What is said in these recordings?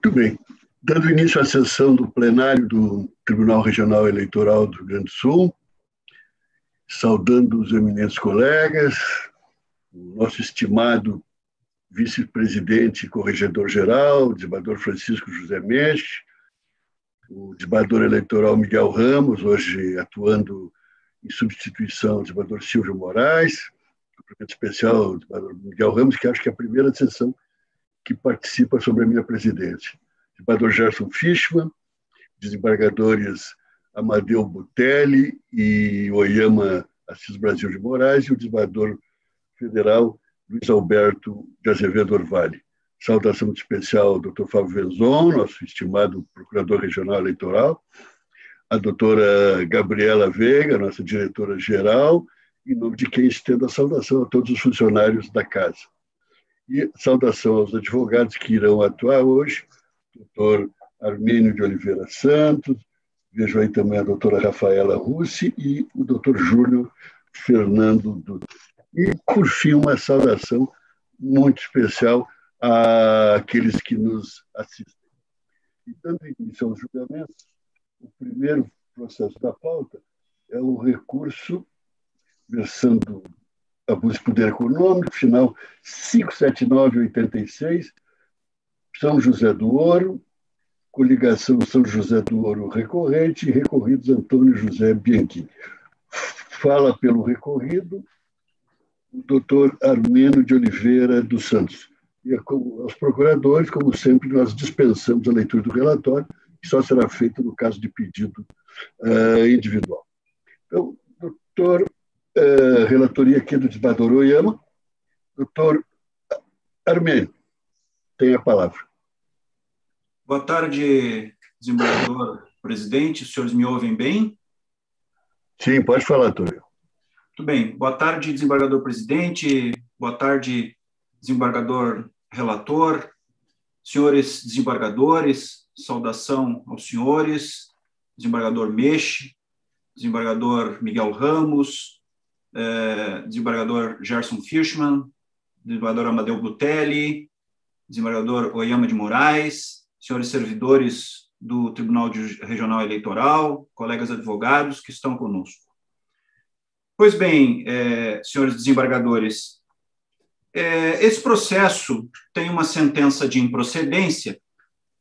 Muito bem. Dando início à sessão do plenário do Tribunal Regional Eleitoral do Rio Grande do Sul, saudando os eminentes colegas, o nosso estimado vice-presidente e corregedor-geral, o desembargador Francisco José Menche, o desembargador eleitoral Miguel Ramos, hoje atuando em substituição do desembargador Silvio Moraes, cumprimento especial ao desembargador Miguel Ramos, que acho que é a primeira sessão que participa sobre a minha presidência. Desembargador Gerson Fischmann, desembargadores Amadeu Butelli e Oyama Assis Brasil de Moraes, e o desembargador federal Luiz Alberto de Azevedo Orvalli. Saudação muito especial ao doutor Fábio Venzon, nosso estimado procurador regional eleitoral, a doutora Gabriela Veiga, nossa diretora-geral, em nome de quem estendo a saudação a todos os funcionários da casa. E saudação aos advogados que irão atuar hoje, doutor Armênio de Oliveira Santos, vejo aí também a doutora Rafaela Russi e o doutor Júnior Fernando Dutra. E, por fim, uma saudação muito especial àqueles que nos assistem. E, dando início aos julgamentos, o primeiro processo da pauta é o recurso versando abuso de poder econômico, final 579/86, São José do Ouro, coligação São José do Ouro recorrente, recorridos Antônio José Bianchi. Fala pelo recorrido o doutor Armênio de Oliveira dos Santos. E aos procuradores, como sempre, nós dispensamos a leitura do relatório, que só será feita no caso de pedido individual. Então, doutor, relatoria aqui do desembargador Oyama, doutor Armênio, tem a palavra. Boa tarde, desembargador presidente. Os senhores me ouvem bem? Sim, pode falar, doutor. Muito bem. Boa tarde, desembargador presidente. Boa tarde, desembargador relator. Senhores desembargadores, saudação aos senhores, desembargador Menche, desembargador Miguel Ramos, desembargador Gerson Fischmann, desembargador Amadeu Butelli, desembargador Oyama de Moraes, senhores servidores do Tribunal Regional Eleitoral, colegas advogados que estão conosco. Pois bem, senhores desembargadores, esse processo tem uma sentença de improcedência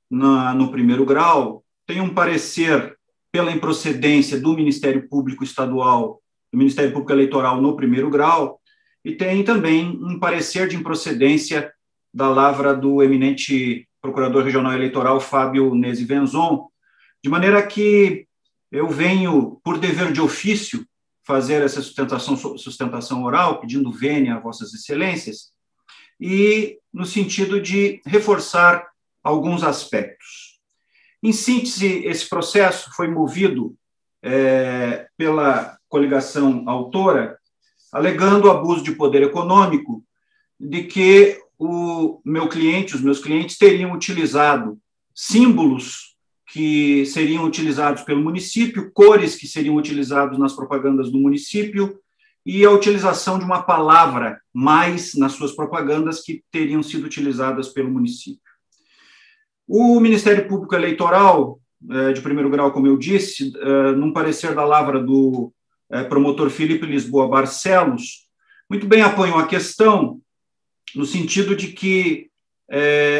no primeiro grau, tem um parecer pela improcedência do Ministério Público Estadual, do Ministério Público Eleitoral no primeiro grau, e tem também um parecer de improcedência da lavra do eminente Procurador Regional Eleitoral Fábio Nesi Venzon, de maneira que eu venho, por dever de ofício, fazer essa sustentação oral, pedindo vênia a vossas excelências, e no sentido de reforçar alguns aspectos. Em síntese, esse processo foi movido pela coligação autora, alegando abuso de poder econômico, de que os meus clientes teriam utilizado símbolos que seriam utilizados pelo município, cores que seriam utilizadas nas propagandas do município e a utilização de uma palavra mais nas suas propagandas que teriam sido utilizadas pelo município. O Ministério Público Eleitoral, de primeiro grau, como eu disse, num parecer da lavra do promotor Felipe Lisboa Barcelos, muito bem apanhou a questão no sentido de que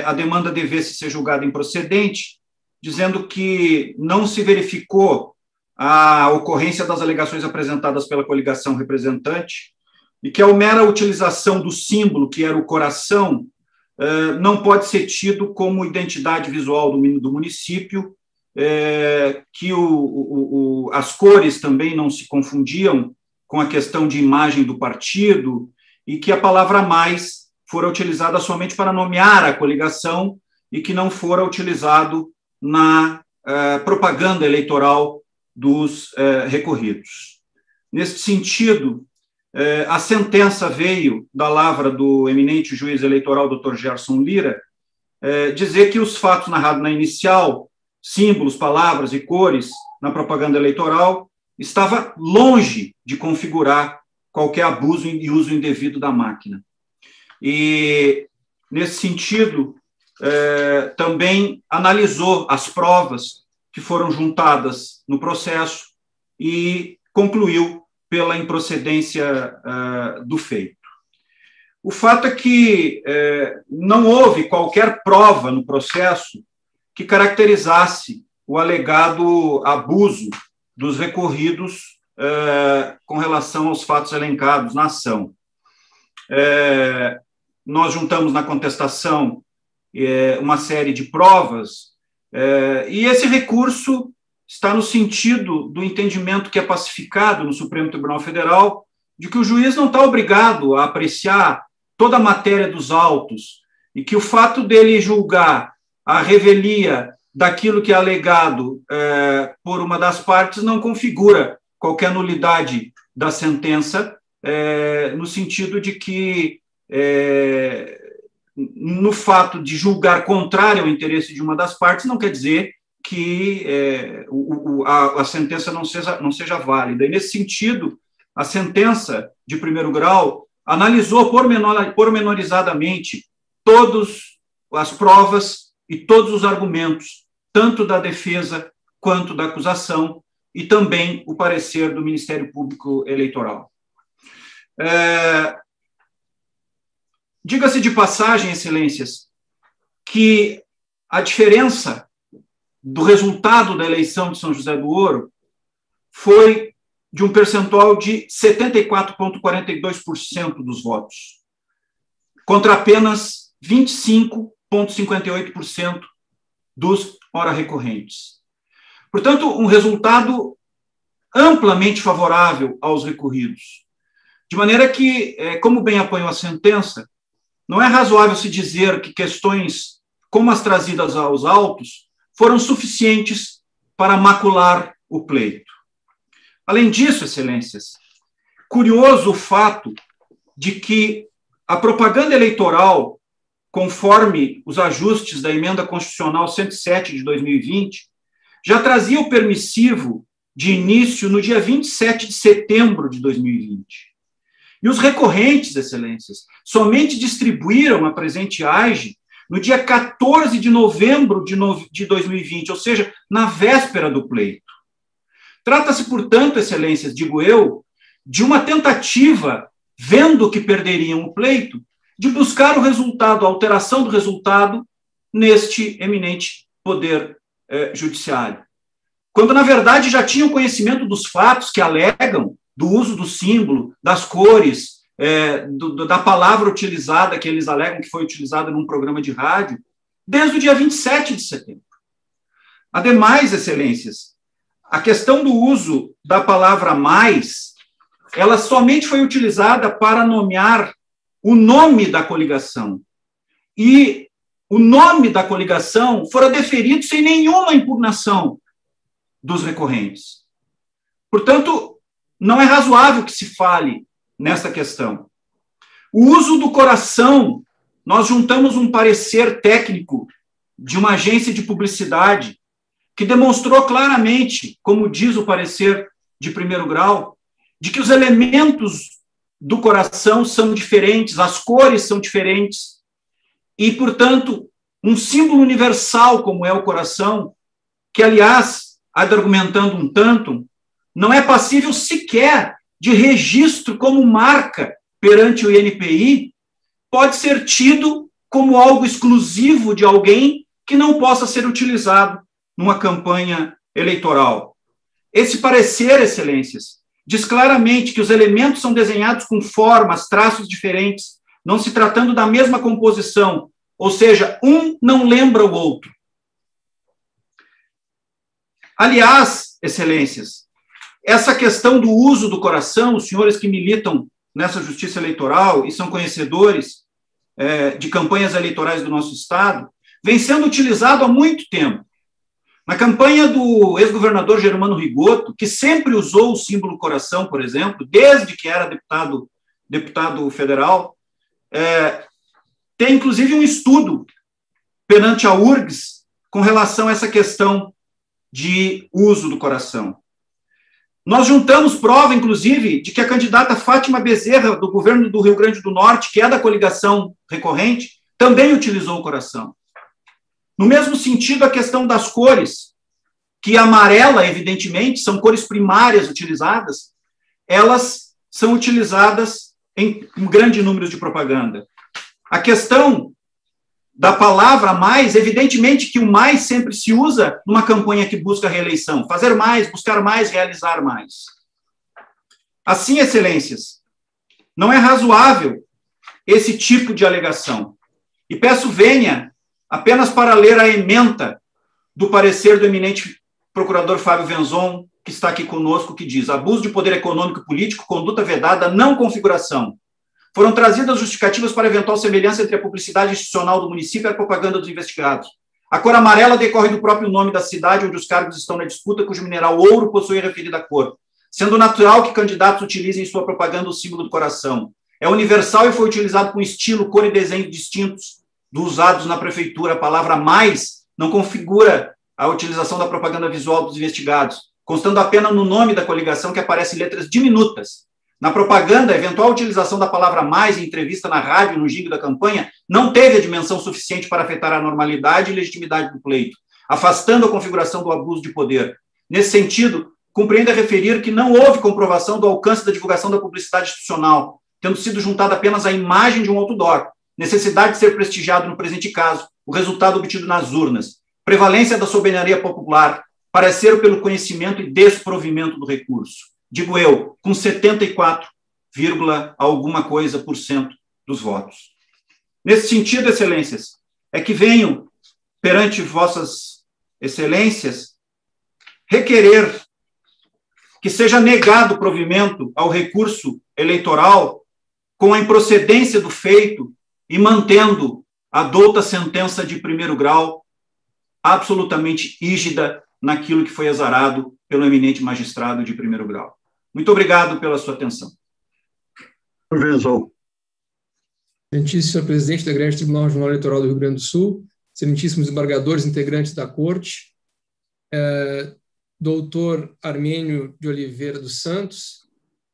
a demanda devesse ser julgada improcedente, dizendo que não se verificou a ocorrência das alegações apresentadas pela coligação representante e que a mera utilização do símbolo, que era o coração, não pode ser tido como identidade visual do município, que as cores também não se confundiam com a questão de imagem do partido e que a palavra mais fora utilizada somente para nomear a coligação e que não fora utilizado na propaganda eleitoral dos recorridos. Nesse sentido, a sentença veio da lavra do eminente juiz eleitoral, Dr. Gerson Lira, dizer que os fatos narrados na inicial, símbolos, palavras e cores na propaganda eleitoral, estava longe de configurar qualquer abuso e uso indevido da máquina. E, nesse sentido, também analisou as provas que foram juntadas no processo e concluiu pela improcedência do feito. O fato é que não houve qualquer prova no processo que caracterizasse o alegado abuso dos recorridos com relação aos fatos elencados na ação. Nós juntamos na contestação uma série de provas, e esse recurso está no sentido do entendimento que é pacificado no Supremo Tribunal Federal, de que o juiz não está obrigado a apreciar toda a matéria dos autos, e que o fato dele julgar a revelia daquilo que é alegado por uma das partes não configura qualquer nulidade da sentença, no sentido de que, no fato de julgar contrário ao interesse de uma das partes, não quer dizer que a sentença não seja válida. E, nesse sentido, a sentença de primeiro grau analisou pormenorizadamente todas as provas e todos os argumentos, tanto da defesa quanto da acusação, e também o parecer do Ministério Público Eleitoral. Diga-se de passagem, excelências, que a diferença do resultado da eleição de São José do Ouro foi de um percentual de 74,42% dos votos, contra apenas 25,58% dos ora recorrentes. Portanto, um resultado amplamente favorável aos recorridos. De maneira que, como bem apoiou a sentença, não é razoável se dizer que questões como as trazidas aos autos foram suficientes para macular o pleito. Além disso, excelências, curioso o fato de que a propaganda eleitoral, conforme os ajustes da Emenda Constitucional 107 de 2020, já trazia o permissivo de início no dia 27 de setembro de 2020. E os recorrentes, excelências, somente distribuíram a presente AGE no dia 14 de novembro de 2020, ou seja, na véspera do pleito. Trata-se, portanto, excelências, digo eu, de uma tentativa, vendo que perderiam o pleito, de buscar o resultado, a alteração do resultado neste eminente poder judiciário. Quando, na verdade, já tinham conhecimento dos fatos que alegam do uso do símbolo, das cores, da palavra utilizada, que eles alegam que foi utilizada num programa de rádio, desde o dia 27 de setembro. Ademais, excelências, a questão do uso da palavra mais, ela somente foi utilizada para nomear o nome da coligação. E o nome da coligação fora deferido sem nenhuma impugnação dos recorrentes. Portanto, não é razoável que se fale nesta questão. O uso do coração, nós juntamos um parecer técnico de uma agência de publicidade que demonstrou claramente, como diz o parecer de primeiro grau, de que os elementos do coração são diferentes, as cores são diferentes, e, portanto, um símbolo universal como é o coração, que, aliás, argumentando um tanto, não é passível sequer de registro como marca perante o INPI, pode ser tido como algo exclusivo de alguém que não possa ser utilizado numa campanha eleitoral. Esse parecer, excelências, diz claramente que os elementos são desenhados com formas, traços diferentes, não se tratando da mesma composição, ou seja, um não lembra o outro. Aliás, excelências, essa questão do uso do coração, os senhores que militam nessa justiça eleitoral e são conhecedores de campanhas eleitorais do nosso Estado, vem sendo utilizado há muito tempo. Na campanha do ex-governador Germano Rigoto, que sempre usou o símbolo coração, por exemplo, desde que era deputado federal, tem inclusive um estudo perante a URGS com relação a essa questão de uso do coração. Nós juntamos prova, inclusive, de que a candidata Fátima Bezerra, do governo do Rio Grande do Norte, que é da coligação recorrente, também utilizou o coração. No mesmo sentido, a questão das cores, que amarela, evidentemente, são cores primárias utilizadas, elas são utilizadas em um grande número de propaganda. A questão da palavra mais, evidentemente que o mais sempre se usa numa campanha que busca reeleição. Fazer mais, buscar mais, realizar mais. Assim, excelências, não é razoável esse tipo de alegação. E peço vênia apenas para ler a ementa do parecer do eminente procurador Fábio Venzon, que está aqui conosco, que diz: abuso de poder econômico e político, conduta vedada, não configuração. Foram trazidas justificativas para eventual semelhança entre a publicidade institucional do município e a propaganda dos investigados. A cor amarela decorre do próprio nome da cidade onde os cargos estão na disputa, cujo mineral ouro possui a referida cor, sendo natural que candidatos utilizem em sua propaganda o símbolo do coração. É universal e foi utilizado com estilo, cor e desenho distintos dos usados na prefeitura. A palavra mais não configura a utilização da propaganda visual dos investigados, constando apenas no nome da coligação que aparecem letras diminutas. Na propaganda, a eventual utilização da palavra mais em entrevista na rádio e no jingle da campanha não teve a dimensão suficiente para afetar a normalidade e legitimidade do pleito, afastando a configuração do abuso de poder. Nesse sentido, compreendo a referir que não houve comprovação do alcance da divulgação da publicidade institucional, tendo sido juntada apenas a imagem de um outdoor, necessidade de ser prestigiado no presente caso, o resultado obtido nas urnas, prevalência da soberania popular, parecer pelo conhecimento e desprovimento do recurso. Digo eu, com 74, alguma coisa por cento dos votos. Nesse sentido, excelências, é que venho perante vossas excelências requerer que seja negado o provimento ao recurso eleitoral com a improcedência do feito e mantendo a douta sentença de primeiro grau absolutamente rígida naquilo que foi azarado pelo eminente magistrado de primeiro grau. Muito obrigado pela sua atenção. Venzon. Excelentíssimo senhor presidente da Grande Tribunal Regional Eleitoral do Rio Grande do Sul, excelentíssimos embargadores integrantes da Corte, doutor Armênio de Oliveira dos Santos,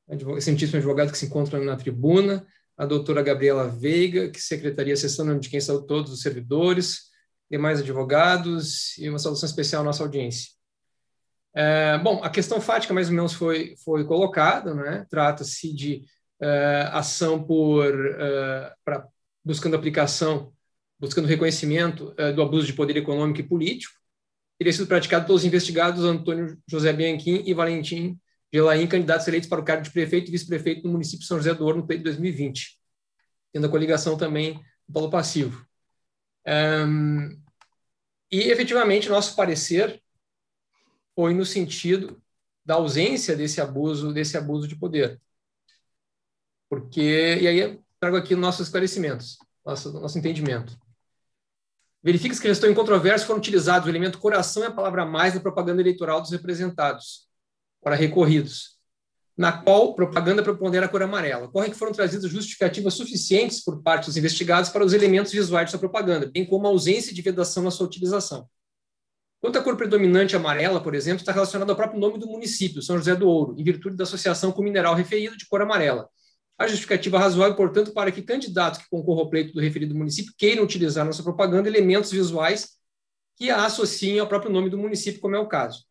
excelentíssimo advogado que se encontra na tribuna, a doutora Gabriela Veiga, que secretaria a sessão de quem são todos os servidores, demais advogados, e uma saudação especial à nossa audiência. Bom, a questão fática mais ou menos foi colocada, né? Trata-se de ação buscando aplicação, buscando reconhecimento do abuso de poder econômico e político. Teria sido praticado pelos investigados Antônio José Bianchim e Valentim Gelain, candidatos eleitos para o cargo de prefeito e vice-prefeito do município de São José do Ouro no pleito de 2020, tendo a coligação também do polo passivo. E, efetivamente, nosso parecer foi no sentido da ausência desse abuso de poder. E aí eu trago aqui nossos esclarecimentos, nosso entendimento. Verifica-se que a questão em controvérsia foram utilizados o elemento coração e a palavra mais na propaganda eleitoral dos representados, para recorridos, na qual propaganda prepondera a cor amarela. Ocorre que foram trazidas justificativas suficientes por parte dos investigados para os elementos visuais de sua propaganda, bem como a ausência de vedação na sua utilização. Quanto à cor predominante amarela, por exemplo, está relacionada ao próprio nome do município, São José do Ouro, em virtude da associação com o mineral referido de cor amarela. A justificativa razoável, portanto, para que candidatos que concorram ao pleito do referido município queiram utilizar na sua propaganda elementos visuais que a associem ao próprio nome do município, como é o caso.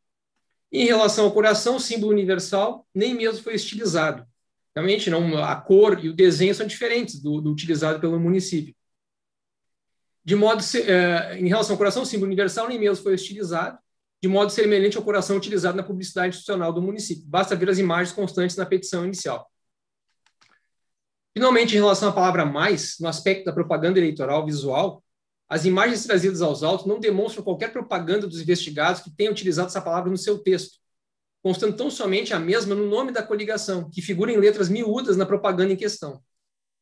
Em relação ao coração, símbolo universal, nem mesmo foi estilizado. Realmente, não, a cor e o desenho são diferentes do utilizado pelo município. Em relação ao coração, símbolo universal, nem mesmo foi estilizado, de modo semelhante ao coração utilizado na publicidade institucional do município. Basta ver as imagens constantes na petição inicial. Finalmente, em relação à palavra mais, no aspecto da propaganda eleitoral visual, as imagens trazidas aos autos não demonstram qualquer propaganda dos investigados que tenham utilizado essa palavra no seu texto, constando tão somente a mesma no nome da coligação, que figura em letras miúdas na propaganda em questão.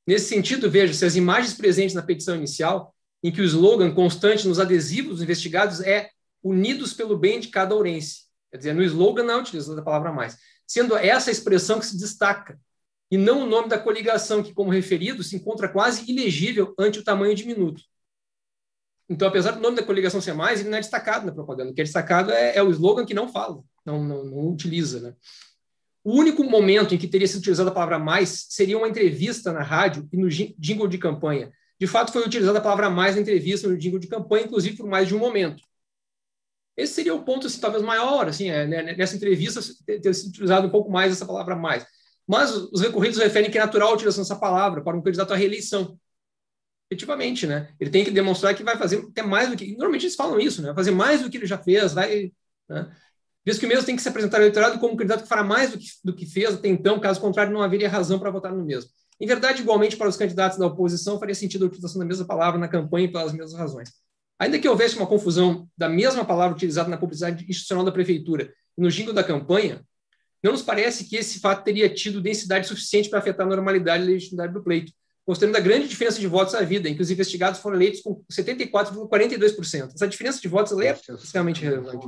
Nesse sentido, veja-se as imagens presentes na petição inicial, em que o slogan constante nos adesivos dos investigados é unidos pelo bem de cada ourense. Quer dizer, no slogan não é utilizada a palavra mais, sendo essa a expressão que se destaca, e não o nome da coligação, que, como referido, se encontra quase ilegível ante o tamanho diminuto. Então, apesar do nome da coligação ser mais, ele não é destacado na propaganda. O que é destacado é o slogan que não fala, não utiliza, né? O único momento em que teria sido utilizada a palavra mais seria uma entrevista na rádio e no jingle de campanha, de fato foi utilizada a palavra mais na entrevista, no jingle de campanha, inclusive por mais de um momento. Esse seria o ponto, assim, talvez maior, assim, nessa entrevista ter sido utilizado um pouco mais essa palavra mais. Mas os recorridos referem que é natural a utilização dessa palavra para um candidato à reeleição. Efetivamente, né? Ele tem que demonstrar que vai fazer até mais do que... Normalmente eles falam isso, né? Vai fazer mais do que ele já fez, vai... Né? Diz que o mesmo tem que se apresentar ao eleitorado como um candidato que fará mais do que fez até então, caso contrário, não haveria razão para votar no mesmo. Em verdade, igualmente, para os candidatos da oposição, faria sentido a utilização da mesma palavra na campanha pelas mesmas razões. Ainda que houvesse uma confusão da mesma palavra utilizada na publicidade institucional da prefeitura e no jingle da campanha, não nos parece que esse fato teria tido densidade suficiente para afetar a normalidade e legitimidade do pleito, considerando a grande diferença de votos à vida, em que os investigados foram eleitos com 74,42%. Essa diferença de votos é extremamente relevante.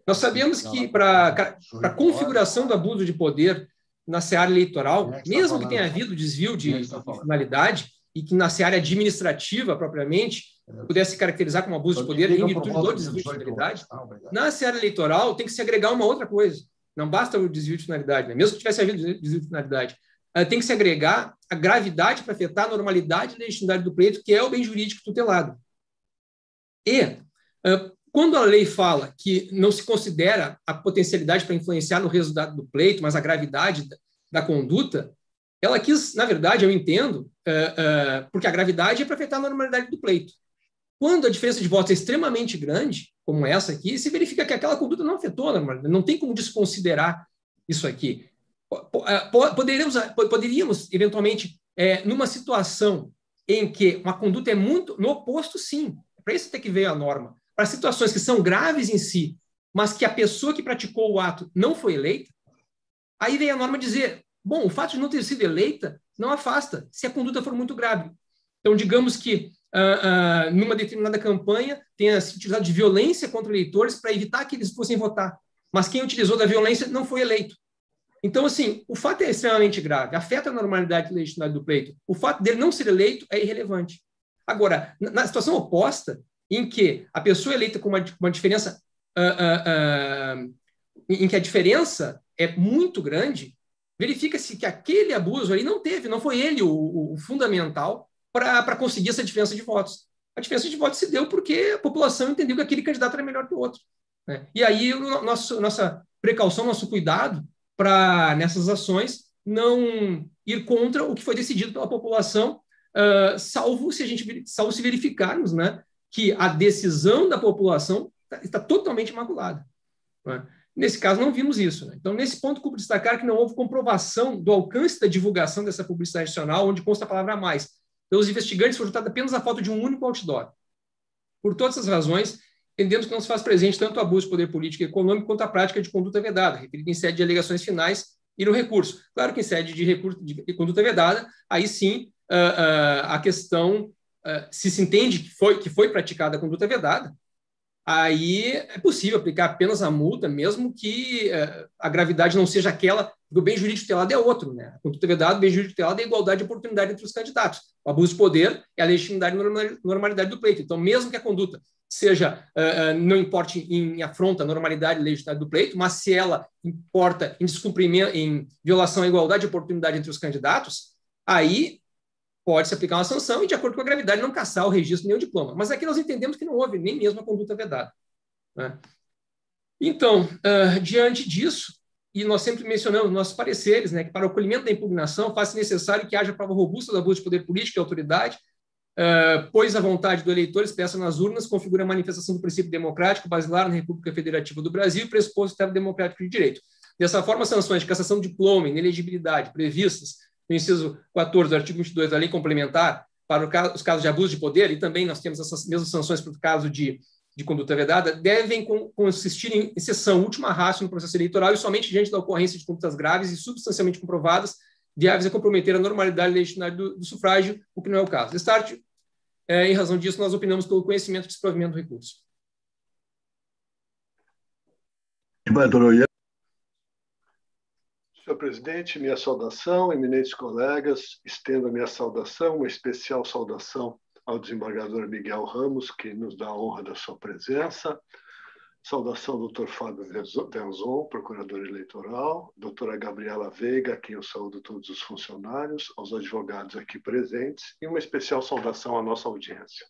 Nós sabemos que, para a configuração do abuso de poder na seara eleitoral, mesmo que tenha havido desvio de finalidade, e que na seara administrativa, propriamente, pudesse caracterizar como abuso de poder em virtude do desvio de finalidade, na seara eleitoral tem que se agregar uma outra coisa. Não basta o desvio de finalidade, né? Mesmo que tivesse havido desvio de finalidade. Tem que se agregar a gravidade para afetar a normalidade e legitimidade do pleito, que é o bem jurídico tutelado. E, quando a lei fala que não se considera a potencialidade para influenciar no resultado do pleito, mas a gravidade da conduta, ela quis, na verdade, eu entendo, porque a gravidade é para afetar a normalidade do pleito. Quando a diferença de votos é extremamente grande, como essa aqui, se verifica que aquela conduta não afetou a normalidade, não tem como desconsiderar isso aqui. Poderíamos eventualmente, numa situação em que uma conduta é muito no oposto, sim. Para isso até que veio a norma. Para situações que são graves em si, mas que a pessoa que praticou o ato não foi eleita, aí veio a norma dizer, bom, o fato de não ter sido eleita não afasta, se a conduta for muito grave. Então, digamos que numa determinada campanha tenha se utilizado de violência contra eleitores para evitar que eles fossem votar, mas quem utilizou da violência não foi eleito. Então, assim, o fato é extremamente grave, afeta a normalidade e legitimidade do pleito. O fato dele não ser eleito é irrelevante. Agora, na situação oposta, em que a pessoa é eleita com uma diferença, em que a diferença é muito grande, verifica-se que aquele abuso ali não foi ele o fundamental para conseguir essa diferença de votos. A diferença de votos se deu porque a população entendeu que aquele candidato era melhor que o outro, né? E aí, nossa precaução, nosso cuidado para, nessas ações, não ir contra o que foi decidido pela população, salvo se verificarmos, né, que a decisão da população está totalmente imaculada, né? Nesse caso, não vimos isso, né? Então, nesse ponto, cumpre destacar que não houve comprovação do alcance da divulgação dessa publicidade institucional, onde consta a palavra mais. Pelos investigantes, foi resultado apenas a foto de um único outdoor. Por todas essas razões, entendemos que não se faz presente tanto o abuso de poder político e econômico quanto a prática de conduta vedada, referida em sede de alegações finais e no recurso. Claro que em sede de conduta vedada, aí sim a questão, se entende que foi praticada a conduta vedada, aí é possível aplicar apenas a multa, mesmo que a gravidade não seja aquela, porque o bem jurídico tutelado é outro, né? A conduta vedada, o bem jurídico tutelado é a igualdade de oportunidade entre os candidatos. O abuso de poder é a legitimidade e normalidade do pleito. Então, mesmo que a conduta não importe em afronta à normalidade e legitimidade do pleito, mas se ela importa em descumprimento, em violação à igualdade de oportunidade entre os candidatos, aí pode-se aplicar uma sanção e, de acordo com a gravidade, não cassar o registro nem o diploma. Mas aqui nós entendemos que não houve nem mesmo a conduta vedada, né? Então, diante disso, e nós sempre mencionamos nos nossos pareceres, né, que para o acolhimento da impugnação faz-se necessário que haja prova robusta do abuso de poder político e autoridade, pois a vontade do eleitor expressa nas urnas configura a manifestação do princípio democrático basilar na República Federativa do Brasil e pressuposto do Estado Democrático de Direito. Dessa forma, sanções de cassação de diploma e inelegibilidade previstas no inciso 14 do artigo 22 da Lei Complementar para os casos de abuso de poder, e também nós temos essas mesmas sanções para o caso de conduta vedada, devem consistir em exceção última ratio no processo eleitoral e somente diante da ocorrência de condutas graves e substancialmente comprovadas, viáveis a comprometer a normalidade e legitimidade do sufrágio, o que não é o caso. Destarte, em razão disso, nós opinamos pelo conhecimento e desprovimento do recurso. Senhor presidente, minha saudação, eminentes colegas, estendo a minha saudação, uma especial saudação ao desembargador Miguel Ramos, que nos dá a honra da sua presença, Saudação, doutor Fábio Venzon, procurador eleitoral, doutora Gabriela Veiga, a quem eu saúdo todos os funcionários, aos advogados aqui presentes, e uma especial saudação à nossa audiência.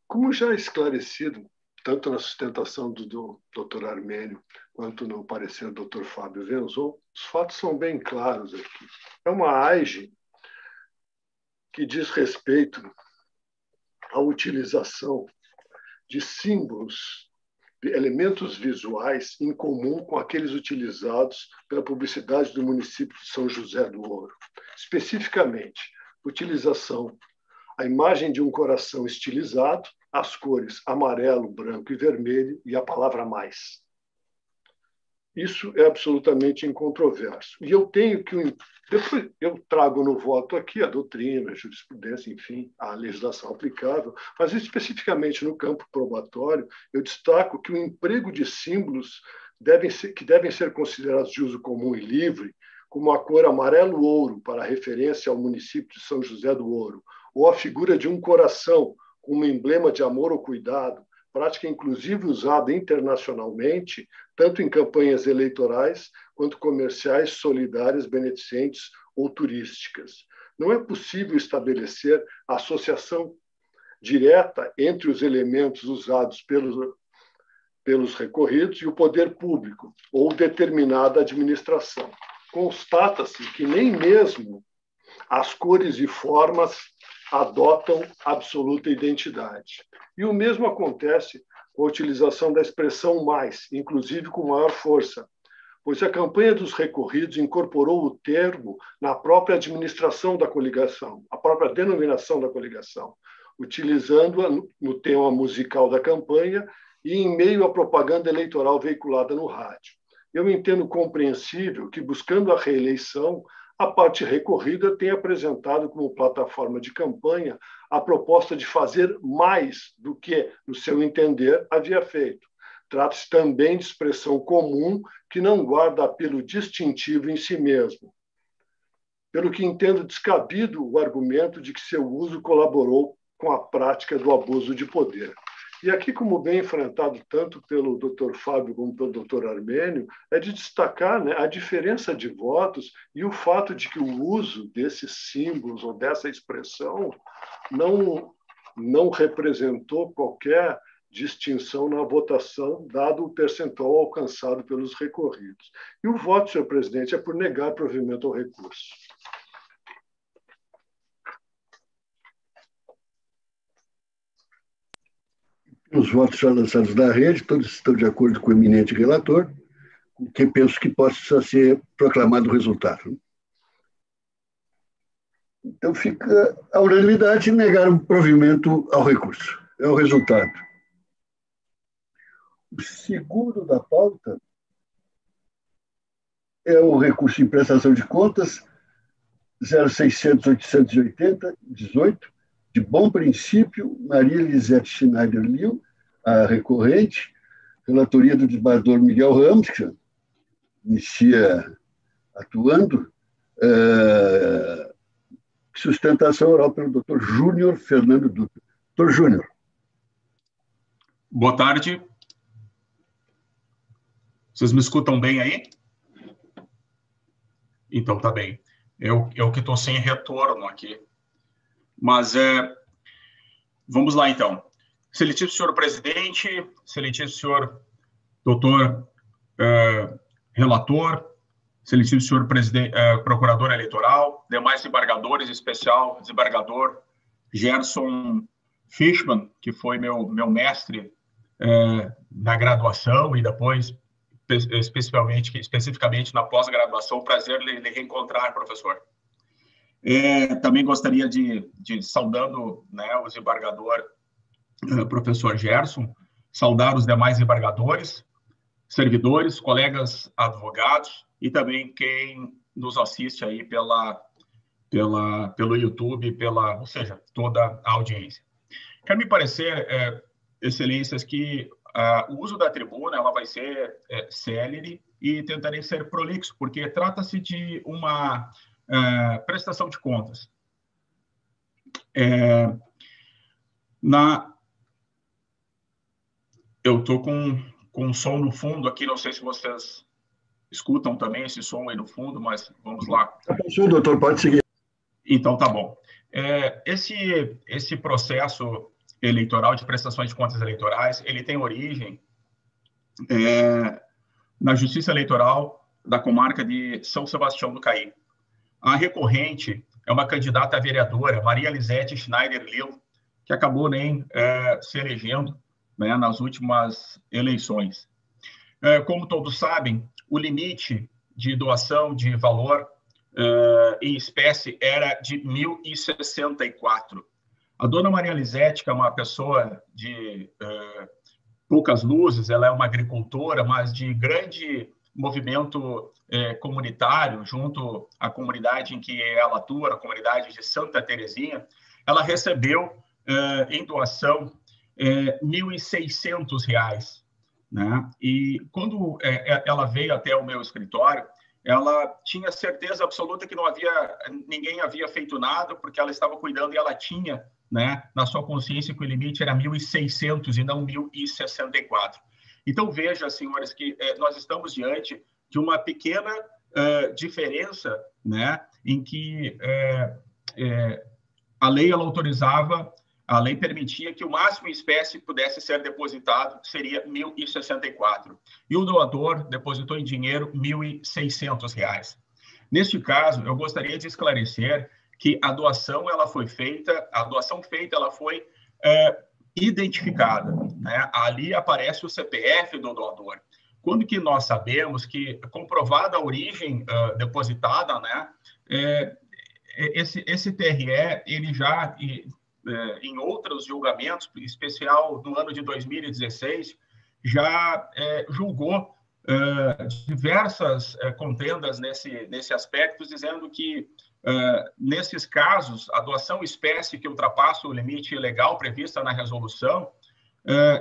Como já esclarecido, tanto na sustentação do doutor Armênio, quanto no parecer do doutor Fábio Venzon, os fatos são bem claros aqui. É uma AIGE que diz respeito à utilização de símbolos, de elementos visuais em comum com aqueles utilizados pela publicidade do município de São José do Ouro. Especificamente, utilização, a imagem de um coração estilizado, as cores amarelo, branco e vermelho e a palavra mais. Isso é absolutamente incontroverso. E eu tenho que... Depois eu trago no voto aqui a doutrina, a jurisprudência, enfim, a legislação aplicável, mas especificamente no campo probatório, eu destaco que o emprego de símbolos que devem ser considerados de uso comum e livre, como a cor amarelo-ouro, para referência ao município de São José do Ouro, ou a figura de um coração, como emblema de amor ou cuidado, prática inclusive usada internacionalmente, tanto em campanhas eleitorais quanto comerciais, solidárias, beneficentes ou turísticas. Não é possível estabelecer associação direta entre os elementos usados pelos recorridos e o poder público ou determinada administração. Constata-se que nem mesmo as cores e formas adotam absoluta identidade. E o mesmo acontece com a utilização da expressão mais, inclusive com maior força, pois a campanha dos recorridos incorporou o termo na própria administração da coligação, a própria denominação da coligação, utilizando-a no tema musical da campanha e em meio à propaganda eleitoral veiculada no rádio. Eu entendo compreensível que, buscando a reeleição, a parte recorrida tem apresentado como plataforma de campanha a proposta de fazer mais do que, no seu entender, havia feito. Trata-se também de expressão comum que não guarda apelo distintivo em si mesmo. Pelo que entendo descabido o argumento de que seu uso colaborou com a prática do abuso de poder. E aqui, como bem enfrentado tanto pelo Dr. Fábio como pelo Dr. Armênio, é de destacar, né, a diferença de votos e o fato de que o uso desses símbolos ou dessa expressão não representou qualquer distinção na votação, dado o percentual alcançado pelos recorridos. E o voto, senhor presidente, é por negar provimento ao recurso. Os votos já lançados da rede, todos estão de acordo com o eminente relator, que penso que possa ser proclamado o resultado. Então fica a unanimidade negar o provimento ao recurso. É o resultado. O segundo da pauta é o recurso em prestação de contas 0600-880-18, de bom princípio, Maria Elisete Schneider-Liu, a recorrente, relatoria do desembargador Miguel Ramos, que inicia atuando, sustentação oral pelo doutor Júnior Fernando Dutra. Doutor Júnior. Boa tarde. Vocês me escutam bem aí? Então, tá bem. Eu que estou sem retorno aqui. Mas vamos lá, então. Excelentíssimo senhor presidente, excelentíssimo senhor doutor relator, excelentíssimo senhor procurador eleitoral, demais desembargadores, em especial desembargador Gerson Fishman, que foi meu mestre na graduação e depois, especificamente na pós-graduação. Prazer lhe reencontrar, professor. Também gostaria de saudando, né, o desembargador professor Gerson, saudar os demais desembargadores, servidores, colegas advogados e também quem nos assiste aí pelo YouTube, ou seja, toda a audiência. Quero me parecer, excelências, que o uso da tribuna ela vai ser célere e tentarei ser prolixo, porque trata-se de uma prestação de contas. Eu estou com um som no fundo aqui, não sei se vocês escutam também esse som aí no fundo, mas vamos lá. Passou, doutor, pode seguir. Então, tá bom. Esse processo eleitoral de prestações de contas eleitorais, ele tem origem na Justiça Eleitoral da comarca de São Sebastião do Caí. A recorrente é uma candidata a vereadora, Maria Lisete Schneider Lil, que acabou nem se elegendo, né, nas últimas eleições. Como todos sabem, o limite de doação de valor em espécie era de R$ 1.064. A dona Maria Lisete, que é uma pessoa de poucas luzes, ela é uma agricultora, mas de grande movimento comunitário, junto à comunidade em que ela atua, a comunidade de Santa Terezinha, ela recebeu em doação R$ 1.600, né? E quando ela veio até o meu escritório, ela tinha certeza absoluta que ninguém havia feito nada, porque ela estava cuidando e ela tinha, né, na sua consciência que o limite era 1.600 e não 1.064. Então, veja, senhores, que nós estamos diante de uma pequena diferença, né, em que a lei ela autorizava, a lei permitia que o máximo em espécie pudesse ser depositado seria R$ 1.064. E o doador depositou em dinheiro R$ 1.600. Neste caso, eu gostaria de esclarecer que a doação feita ela foi identificada, né? Ali aparece o CPF do doador. Quando que nós sabemos que, comprovada a origem depositada, né, esse TRE, ele já, em outros julgamentos, em especial no ano de 2016, já julgou diversas contendas nesse aspecto, dizendo que, nesses casos, a doação espécie que ultrapassa o limite legal prevista na resolução,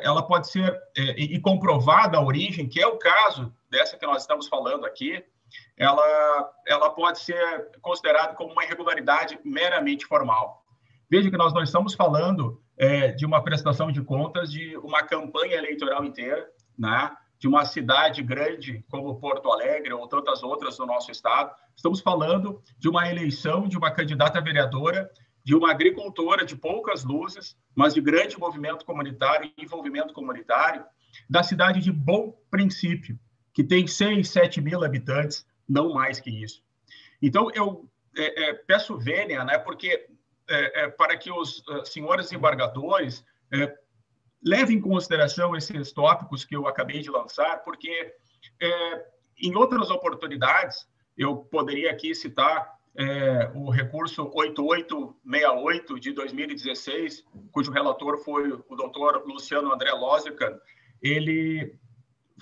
ela pode ser, e comprovada a origem, que é o caso dessa que nós estamos falando aqui, ela pode ser considerada como uma irregularidade meramente formal. Veja que nós não estamos falando de uma prestação de contas de uma campanha eleitoral inteira, né, de uma cidade grande como Porto Alegre ou tantas outras no nosso estado. Estamos falando de uma eleição de uma candidata a vereadora, de uma agricultora de poucas luzes, mas de grande movimento comunitário e envolvimento comunitário, da cidade de Bom Princípio, que tem 6, 7 mil habitantes, não mais que isso. Então, eu peço vênia, né, porque para que os senhores embargadores levem em consideração esses tópicos que eu acabei de lançar, porque em outras oportunidades, eu poderia aqui citar o recurso 8868 de 2016, cujo relator foi o doutor Luciano André Lozican. Ele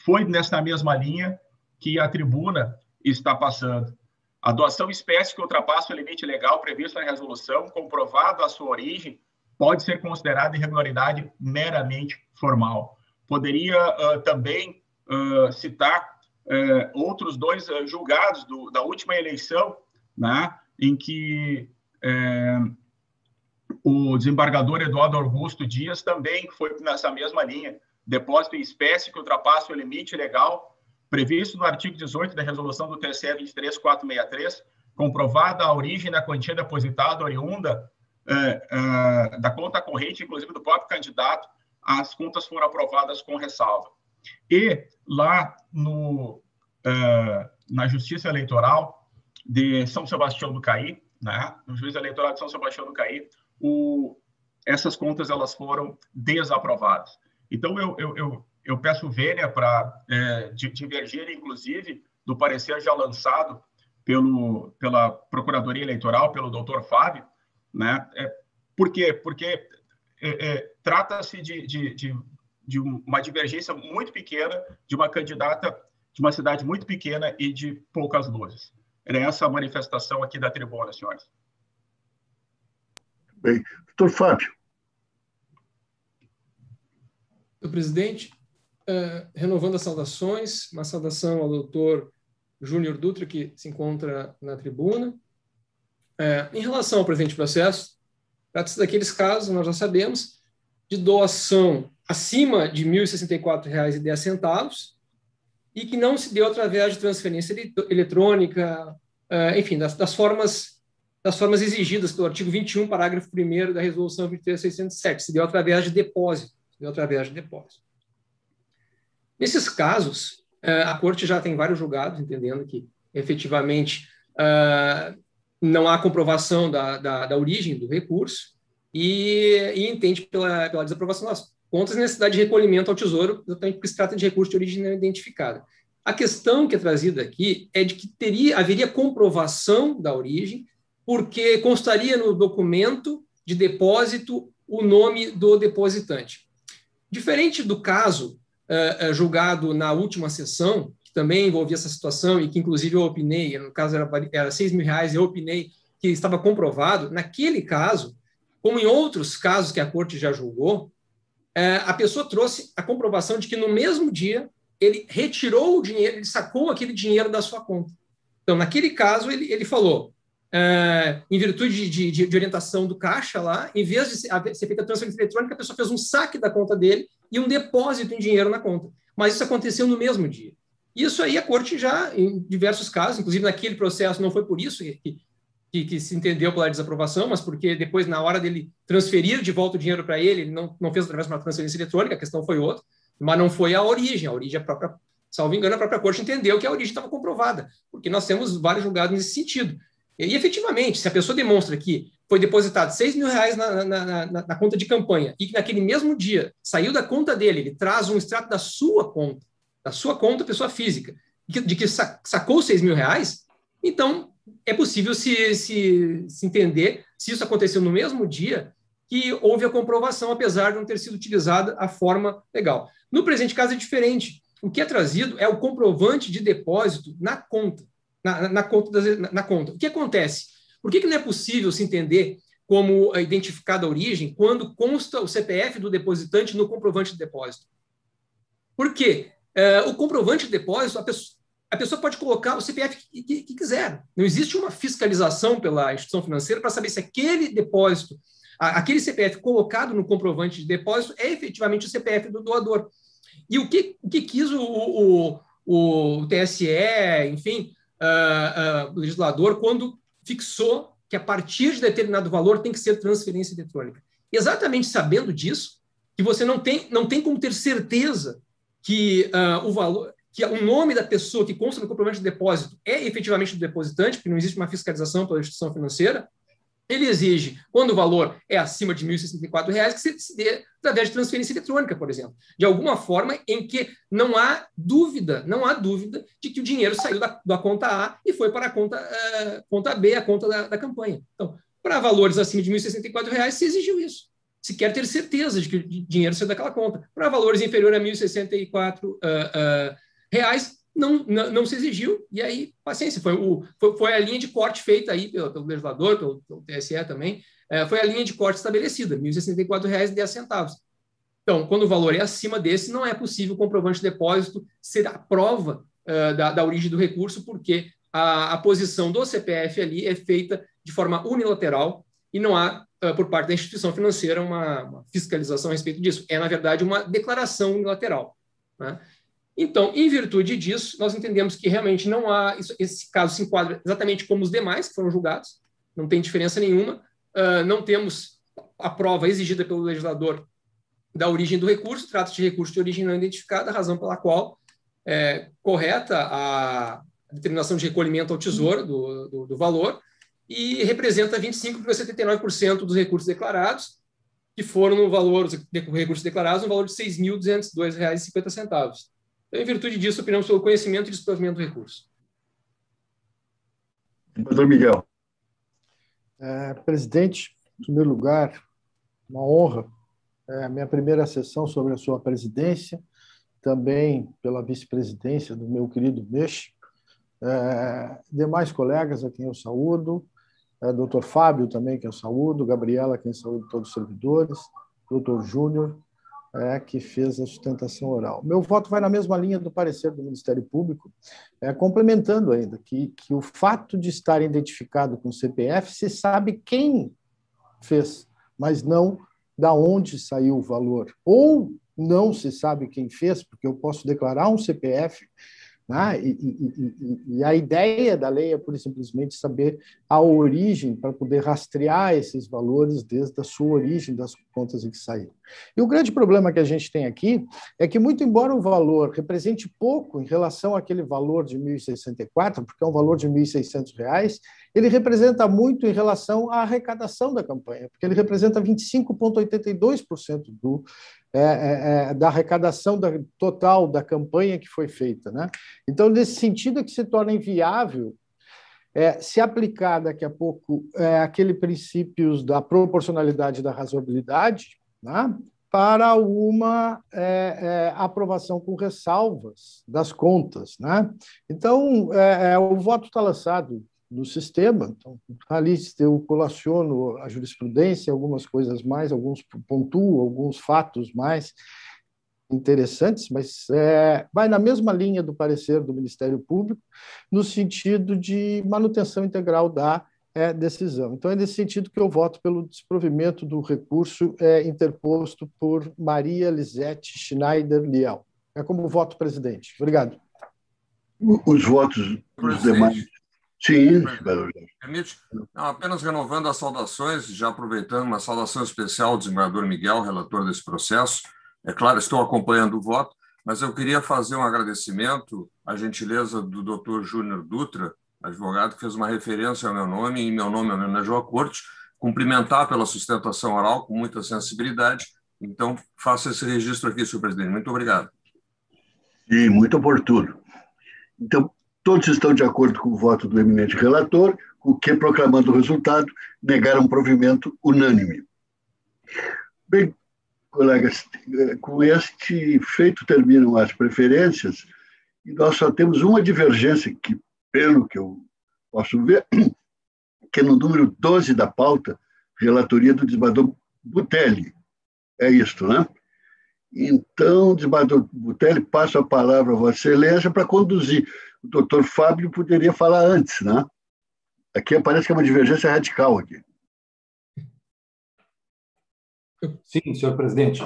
foi nesta mesma linha que a tribuna está passando. A doação espécie que ultrapassa o limite legal previsto na resolução, comprovado a sua origem, pode ser considerada irregularidade meramente formal. Poderia também citar outros dois julgados da última eleição, né, em que o desembargador Eduardo Augusto Dias também foi nessa mesma linha. Depósito em espécie que ultrapassa o limite legal previsto no artigo 18 da resolução do TSE 23463, comprovada a origem da quantia depositada oriunda da conta corrente, inclusive do próprio candidato, as contas foram aprovadas com ressalva. E lá na Justiça Eleitoral de São Sebastião do Caí, né, no Juiz Eleitoral de São Sebastião do Caí, essas contas elas foram desaprovadas. Então, eu peço vênia para divergir, inclusive, do parecer já lançado pela Procuradoria Eleitoral, pelo doutor Fábio, né? Por quê? Porque trata-se de uma divergência muito pequena, de uma candidata de uma cidade muito pequena e de poucas luzes. É essa a manifestação aqui da tribuna, senhores. Bem, doutor Fábio. Senhor presidente, renovando as saudações, uma saudação ao doutor Júnior Dutra, que se encontra na tribuna. Em relação ao presente processo, trata-se daqueles casos, nós já sabemos, de doação acima de R$ 1.064,10 e que não se deu através de transferência eletrônica, enfim, das formas exigidas pelo artigo 21, parágrafo 1º da Resolução 23.607, se deu através de depósito. Nesses casos, a Corte já tem vários julgados, entendendo que, efetivamente, não há comprovação da origem do recurso e entende pela desaprovação das contas a necessidade de recolhimento ao Tesouro, exatamente porque se trata de recurso de origem não identificada. A questão que é trazida aqui é de que haveria comprovação da origem, porque constaria no documento de depósito o nome do depositante. Diferente do caso julgado na última sessão, que também envolvia essa situação e que, inclusive, eu opinei, no caso era R$ 6.000, eu opinei que estava comprovado, naquele caso, como em outros casos que a Corte já julgou, a pessoa trouxe a comprovação de que no mesmo dia ele retirou o dinheiro, ele sacou aquele dinheiro da sua conta. Então, naquele caso, ele falou, em virtude de orientação do caixa lá, em vez de ser feita a transferência eletrônica, a pessoa fez um saque da conta dele e um depósito em dinheiro na conta. Mas isso aconteceu no mesmo dia. Isso aí a Corte já, em diversos casos, inclusive naquele processo, não foi por isso que se entendeu pela desaprovação, mas porque depois, na hora dele transferir de volta o dinheiro para ele não fez através de uma transferência eletrônica, a questão foi outra, mas não foi a origem. A origem, salvo engano, a própria Corte entendeu que a origem estava comprovada, porque nós temos vários julgados nesse sentido. E, efetivamente, se a pessoa demonstra que foi depositado R$ 6.000 na conta de campanha e que naquele mesmo dia saiu da conta dele, ele traz um extrato da sua conta, pessoa física, de que sacou R$ 6.000, então é possível se entender, se isso aconteceu no mesmo dia, que houve a comprovação, apesar de não ter sido utilizada a forma legal. No presente caso é diferente. O que é trazido é o comprovante de depósito na conta. Na conta. O que acontece? Por que não é possível se entender como identificada a origem quando consta o CPF do depositante no comprovante de depósito? Por quê? O comprovante de depósito, a pessoa pode colocar o CPF que quiser. Não existe uma fiscalização pela instituição financeira para saber se aquele depósito, aquele CPF colocado no comprovante de depósito é efetivamente o CPF do doador. E o que quis o TSE, enfim, o legislador, quando fixou que a partir de determinado valor tem que ser transferência eletrônica. Exatamente sabendo disso, que você não tem como ter certeza que o valor, que o nome da pessoa que consta no comprovante de depósito é efetivamente do depositante, porque não existe uma fiscalização pela instituição financeira, ele exige, quando o valor é acima de R$ 1.064, que se dê através de transferência eletrônica, por exemplo. De alguma forma em que não há dúvida de que o dinheiro saiu da conta A e foi para a conta B, a conta da campanha. Então, para valores acima de R$ 1.064, se exigiu isso. Se quer ter certeza de que o dinheiro saiu daquela conta. Para valores inferiores a R$ 1.064, não se exigiu, e aí, paciência, foi a linha de corte feita aí pelo legislador, pelo TSE também, foi a linha de corte estabelecida, R$ 1.064,10. Então, quando o valor é acima desse, não é possível o comprovante de depósito ser a prova da origem do recurso, porque a posição do CPF ali é feita de forma unilateral e não há, por parte da instituição financeira, uma fiscalização a respeito disso. É, na verdade, uma declaração unilateral, né? Então, em virtude disso, nós entendemos que realmente não há, esse caso se enquadra exatamente como os demais que foram julgados, não tem diferença nenhuma, não temos a prova exigida pelo legislador da origem do recurso, trata-se de recurso de origem não identificada, a razão pela qual é correta a determinação de recolhimento ao Tesouro do valor e representa 25,79% dos recursos declarados, que foram no valor, os recursos declarados, no valor de R$ 6.202,50. Então, em virtude disso, opinamos pelo conhecimento e desprovimento do recurso. Doutor Miguel. Presidente, em primeiro lugar, uma honra. A minha primeira sessão sobre a sua presidência, também pela vice-presidência do meu querido Meixe. Demais colegas a quem eu saúdo, doutor Fábio também, que eu saúdo, Gabriela, quem saúdo todos os servidores, doutor Júnior, que fez a sustentação oral. Meu voto vai na mesma linha do parecer do Ministério Público, complementando ainda que o fato de estar identificado com o CPF, se sabe quem fez, mas não da onde saiu o valor. Ou não se sabe quem fez, porque eu posso declarar um CPF, né? E a ideia da lei é, pura e simplesmente, saber a origem para poder rastrear esses valores desde a sua origem das contas em que saíram. E o grande problema que a gente tem aqui é que, muito embora o valor represente pouco em relação àquele valor de 1.064, porque é um valor de R$ 1.600, ele representa muito em relação à arrecadação da campanha, porque ele representa 25,82% da arrecadação total da campanha que foi feita, né? Então, nesse sentido, é que se torna inviável se aplicar daqui a pouco aquele princípios da proporcionalidade e da razoabilidade, né, para uma aprovação com ressalvas das contas, né? Então, o voto está lançado no sistema, então, ali eu colaciono a jurisprudência, algumas coisas mais, alguns pontuo, alguns fatos mais interessantes, mas vai na mesma linha do parecer do Ministério Público, no sentido de manutenção integral da decisão. Então, é nesse sentido que eu voto pelo desprovimento do recurso interposto por Maria Lisete Schneider-Liel. É como voto, presidente. Obrigado. Os votos dos demais. Sim, permite? Não, apenas renovando as saudações, já aproveitando uma saudação especial ao desembargador Miguel, relator desse processo. É claro, estou acompanhando o voto, mas eu queria fazer um agradecimento à gentileza do Dr. Júnior Dutra, advogado, que fez uma referência ao meu nome, e meu nome homenageou a corte, cumprimentar pela sustentação oral com muita sensibilidade. Então, faço esse registro aqui, senhor presidente. Muito obrigado. Sim, muito oportuno. Então, todos estão de acordo com o voto do eminente relator, o que, proclamando o resultado, negaram provimento unânime. Bem, colegas, com este feito terminam as preferências e nós só temos uma divergência, que, pelo que eu posso ver, que é no número 12 da pauta, relatoria do desembargador Butelli. É isto, né? Então, desembargador Butelli, passo a palavra a Vossa Excelência para conduzir. O doutor Fábio poderia falar antes, né? Aqui parece que é uma divergência radical aqui. Sim, senhor presidente.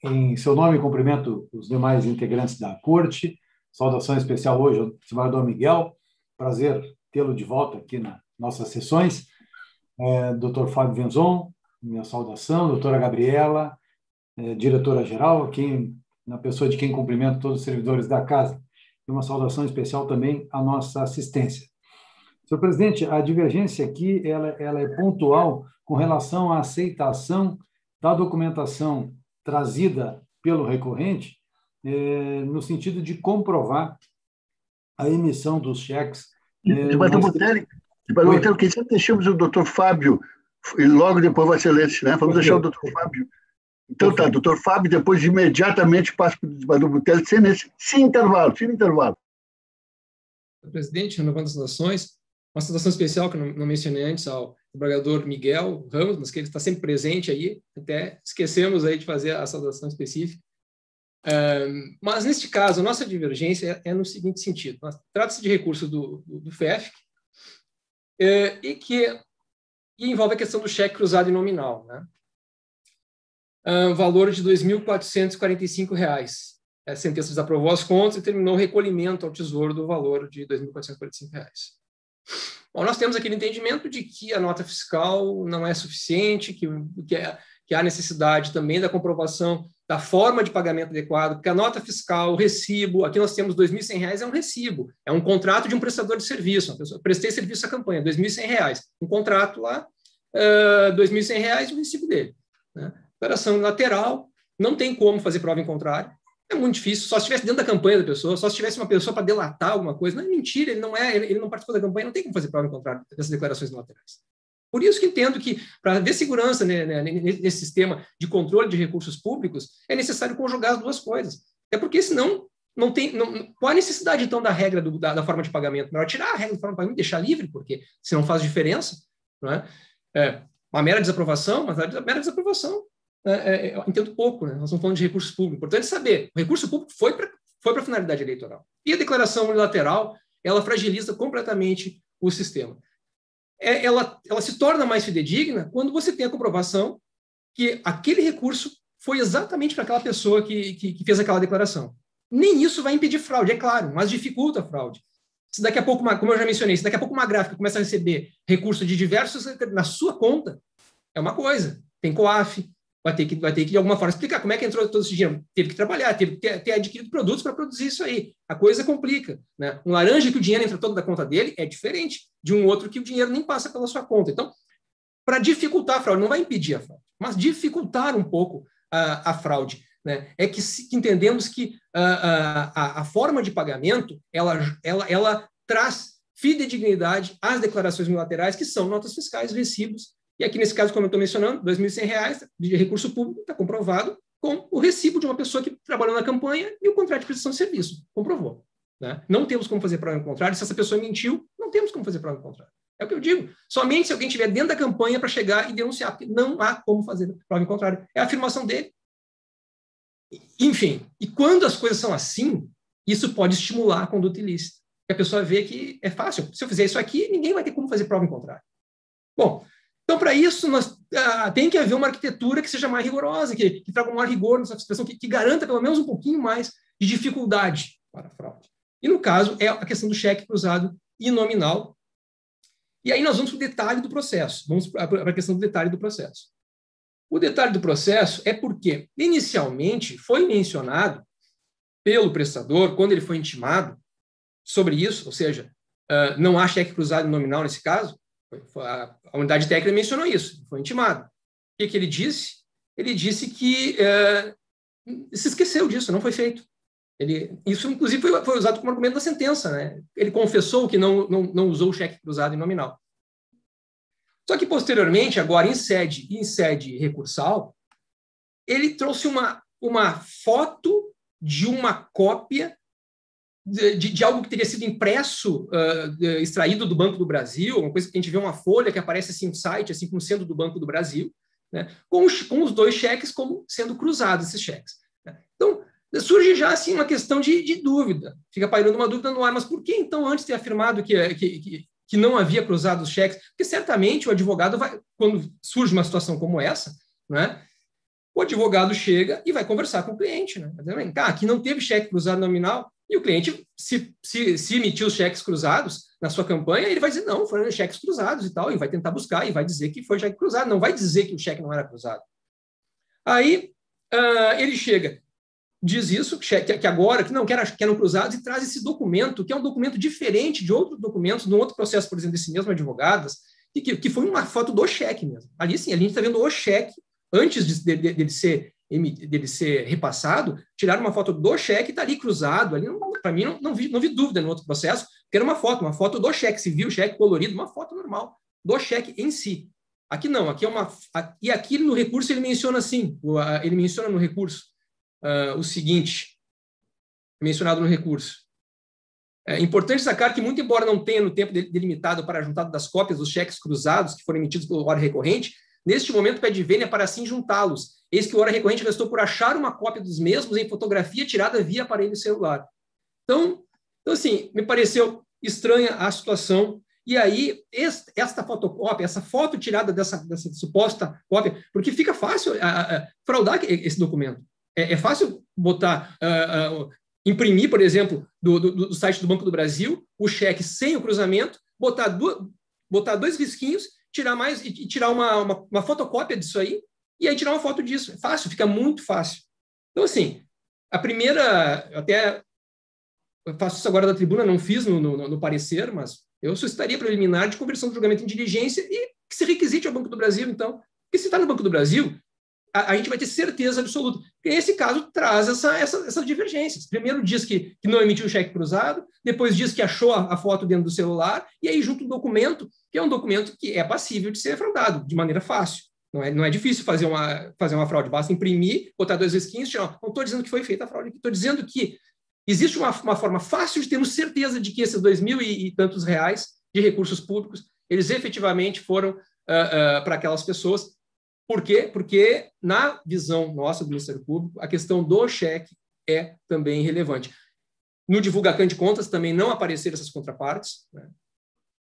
Em seu nome, cumprimento os demais integrantes da Corte. Saudação especial hoje ao desembargador Miguel. Prazer tê-lo de volta aqui nas nossas sessões. Doutor Fábio Venzon, minha saudação. Doutora Gabriela, diretora-geral, na pessoa de quem cumprimento todos os servidores da casa. E uma saudação especial também à nossa assistência. Senhor presidente, a divergência aqui ela é pontual com relação à aceitação da documentação trazida pelo recorrente, no sentido de comprovar a emissão dos cheques. Desembargador Butelli, que já deixamos o doutor Fábio, e logo depois Vossa Excelência, né? Vamos deixar o doutor Fábio. Então tá, doutor Fábio, depois imediatamente passa para o desembargador Butelli, sem intervalo. Presidente, renovando as saudações, uma saudação especial que eu não mencionei antes ao desembargador Miguel Ramos, mas que ele está sempre presente aí, até esquecemos aí de fazer a saudação específica. Mas, neste caso, a nossa divergência é no seguinte sentido. Trata-se de recurso do FEFC e que envolve a questão do cheque cruzado e nominal, né? Valor de R$ 2.445. A sentença desaprovou as contas e terminou o recolhimento ao Tesouro do valor de R$ 2.445. Bom, nós temos aquele entendimento de que a nota fiscal não é suficiente, que há necessidade também da comprovação da forma de pagamento adequado, porque a nota fiscal, o recibo, aqui nós temos R$ 2.100, é um recibo, é um contrato de um prestador de serviço, uma pessoa, prestei serviço à campanha, R$ 2.100, um contrato lá, R$ 2.100 e o recibo dele, né? Operação lateral, não tem como fazer prova em contrário, é muito difícil, só se estivesse dentro da campanha da pessoa, só se tivesse uma pessoa para delatar alguma coisa, não é mentira, ele não participou da campanha, não tem como fazer prova em contrário dessas declarações laterais. Por isso que entendo que, para haver segurança nesse sistema de controle de recursos públicos, é necessário conjugar as duas coisas. É porque, senão, qual a necessidade, então, da regra da forma de pagamento? Melhor tirar a regra da forma de pagamento e deixar livre, porque se não faz diferença, não é? Uma mera desaprovação, mas a mera desaprovação, eu entendo pouco, né? Nós estamos falando de recursos públicos. Importante saber, o recurso público foi para a finalidade eleitoral. E a declaração unilateral, ela fragiliza completamente o sistema. Ela se torna mais fidedigna quando você tem a comprovação que aquele recurso foi exatamente para aquela pessoa que fez aquela declaração. Nem isso vai impedir fraude, é claro, mas dificulta a fraude. Se daqui a pouco, como eu já mencionei, se daqui a pouco uma gráfica começa a receber recurso de diversos na sua conta, é uma coisa. Tem COAF, vai ter que de alguma forma explicar como é que entrou todo esse dinheiro. Teve que trabalhar, teve que ter adquirido produtos para produzir isso aí. A coisa complica, né? Um laranja que o dinheiro entra todo da conta dele é diferente de um outro que o dinheiro nem passa pela sua conta. Então, para dificultar a fraude, não vai impedir a fraude, mas dificultar um pouco a fraude, né? É que entendemos que a forma de pagamento ela traz fidedignidade às declarações unilaterais, que são notas fiscais, recibos. E aqui, nesse caso, como eu estou mencionando, R$ 2.100 de recurso público está comprovado com o recibo de uma pessoa que trabalhou na campanha e o contrato de prestação de serviço. Comprovou, né? Não temos como fazer prova em contrário. Se essa pessoa mentiu, não temos como fazer prova em contrário. É o que eu digo. Somente se alguém estiver dentro da campanha para chegar e denunciar, porque não há como fazer prova em contrário. É a afirmação dele. Enfim, e quando as coisas são assim, isso pode estimular a conduta ilícita. A pessoa vê que é fácil. Se eu fizer isso aqui, ninguém vai ter como fazer prova em contrário. Bom, então, para isso, tem que haver uma arquitetura que seja mais rigorosa, que traga um maior rigor nessa expressão, que garanta pelo menos um pouquinho mais de dificuldade para a fraude. E, no caso, é a questão do cheque cruzado e nominal. E aí nós vamos para o detalhe do processo. Vamos para a questão do detalhe do processo. O detalhe do processo é porque, inicialmente, foi mencionado pelo prestador, quando ele foi intimado sobre isso, ou seja, não há cheque cruzado e nominal nesse caso. A unidade técnica mencionou isso, foi intimado. O que ele disse? Ele disse que se esqueceu disso, não foi feito. Isso, inclusive, foi usado como argumento da sentença, né? Ele confessou que não usou o cheque cruzado e nominal. Só que, posteriormente, agora em sede recursal, ele trouxe uma foto de uma cópia de algo que teria sido impresso, extraído do Banco do Brasil, uma coisa que a gente vê uma folha que aparece assim no site, assim como sendo do Banco do Brasil, né, com os dois cheques como sendo cruzados, esses cheques. Né? Então, surge já assim uma questão de dúvida, fica pairando uma dúvida no ar, mas por que então antes ter afirmado que não havia cruzado os cheques? Porque certamente o advogado vai, quando surge uma situação como essa, né, o advogado chega e vai conversar com o cliente, né? Aqui não teve cheque cruzado nominal. E o cliente, se emitiu os cheques cruzados na sua campanha, ele vai dizer, não, foram cheques cruzados e tal, e vai tentar buscar, e vai dizer que foi cheque cruzado, não vai dizer que o cheque não era cruzado. Aí, ele chega, diz isso, que agora, que eram cruzados, e traz esse documento, que é um documento diferente de outros documentos, de um outro processo, por exemplo, desse mesmo advogado, que foi uma foto do cheque mesmo. Ali, sim, a gente está vendo o cheque, antes dele ser repassado, tiraram uma foto do cheque e está ali cruzado. Ali, para mim, não vi dúvida no outro processo, porque era uma foto do cheque. Se viu o cheque colorido, uma foto normal do cheque em si. Aqui não, aqui é uma. E aqui no recurso ele menciona assim: ele menciona no recurso o seguinte, mencionado no recurso. É importante destacar que, muito embora não tenha no tempo delimitado para a juntada das cópias dos cheques cruzados que foram emitidos pelo hora recorrente, neste momento pede vênia para assim juntá-los. Eis que o hora recorrente restou por achar uma cópia dos mesmos em fotografia tirada via aparelho celular. Então assim, me pareceu estranha a situação. E aí, esta fotocópia, essa foto tirada dessa suposta cópia, porque fica fácil fraudar esse documento. É fácil botar, imprimir, por exemplo, do site do Banco do Brasil, o cheque sem o cruzamento, botar dois risquinhos, tirar uma fotocópia disso aí, e aí tirar uma foto disso. É fácil, fica muito fácil. Então, assim, a primeira, até eu faço isso agora da tribuna, não fiz no parecer, mas eu solicitaria preliminar de conversão do julgamento em diligência e que se requisite ao Banco do Brasil, então. Porque se está no Banco do Brasil, a gente vai ter certeza absoluta. Porque esse caso traz essas divergências. Primeiro diz que não emitiu o cheque cruzado, depois diz que achou a foto dentro do celular, e aí junto um documento, que é um documento que é passível de ser fraudado, de maneira fácil. Não é difícil fazer uma fraude, basta imprimir, botar dois risquinhos, tirar. Não estou dizendo que foi feita a fraude, estou dizendo que existe uma forma fácil de termos certeza de que esses 2.000 e tantos reais de recursos públicos, eles efetivamente foram para aquelas pessoas. Por quê? Porque, na visão nossa do Ministério Público, a questão do cheque é também relevante. No divulgacante de contas também não apareceram essas contrapartes, né?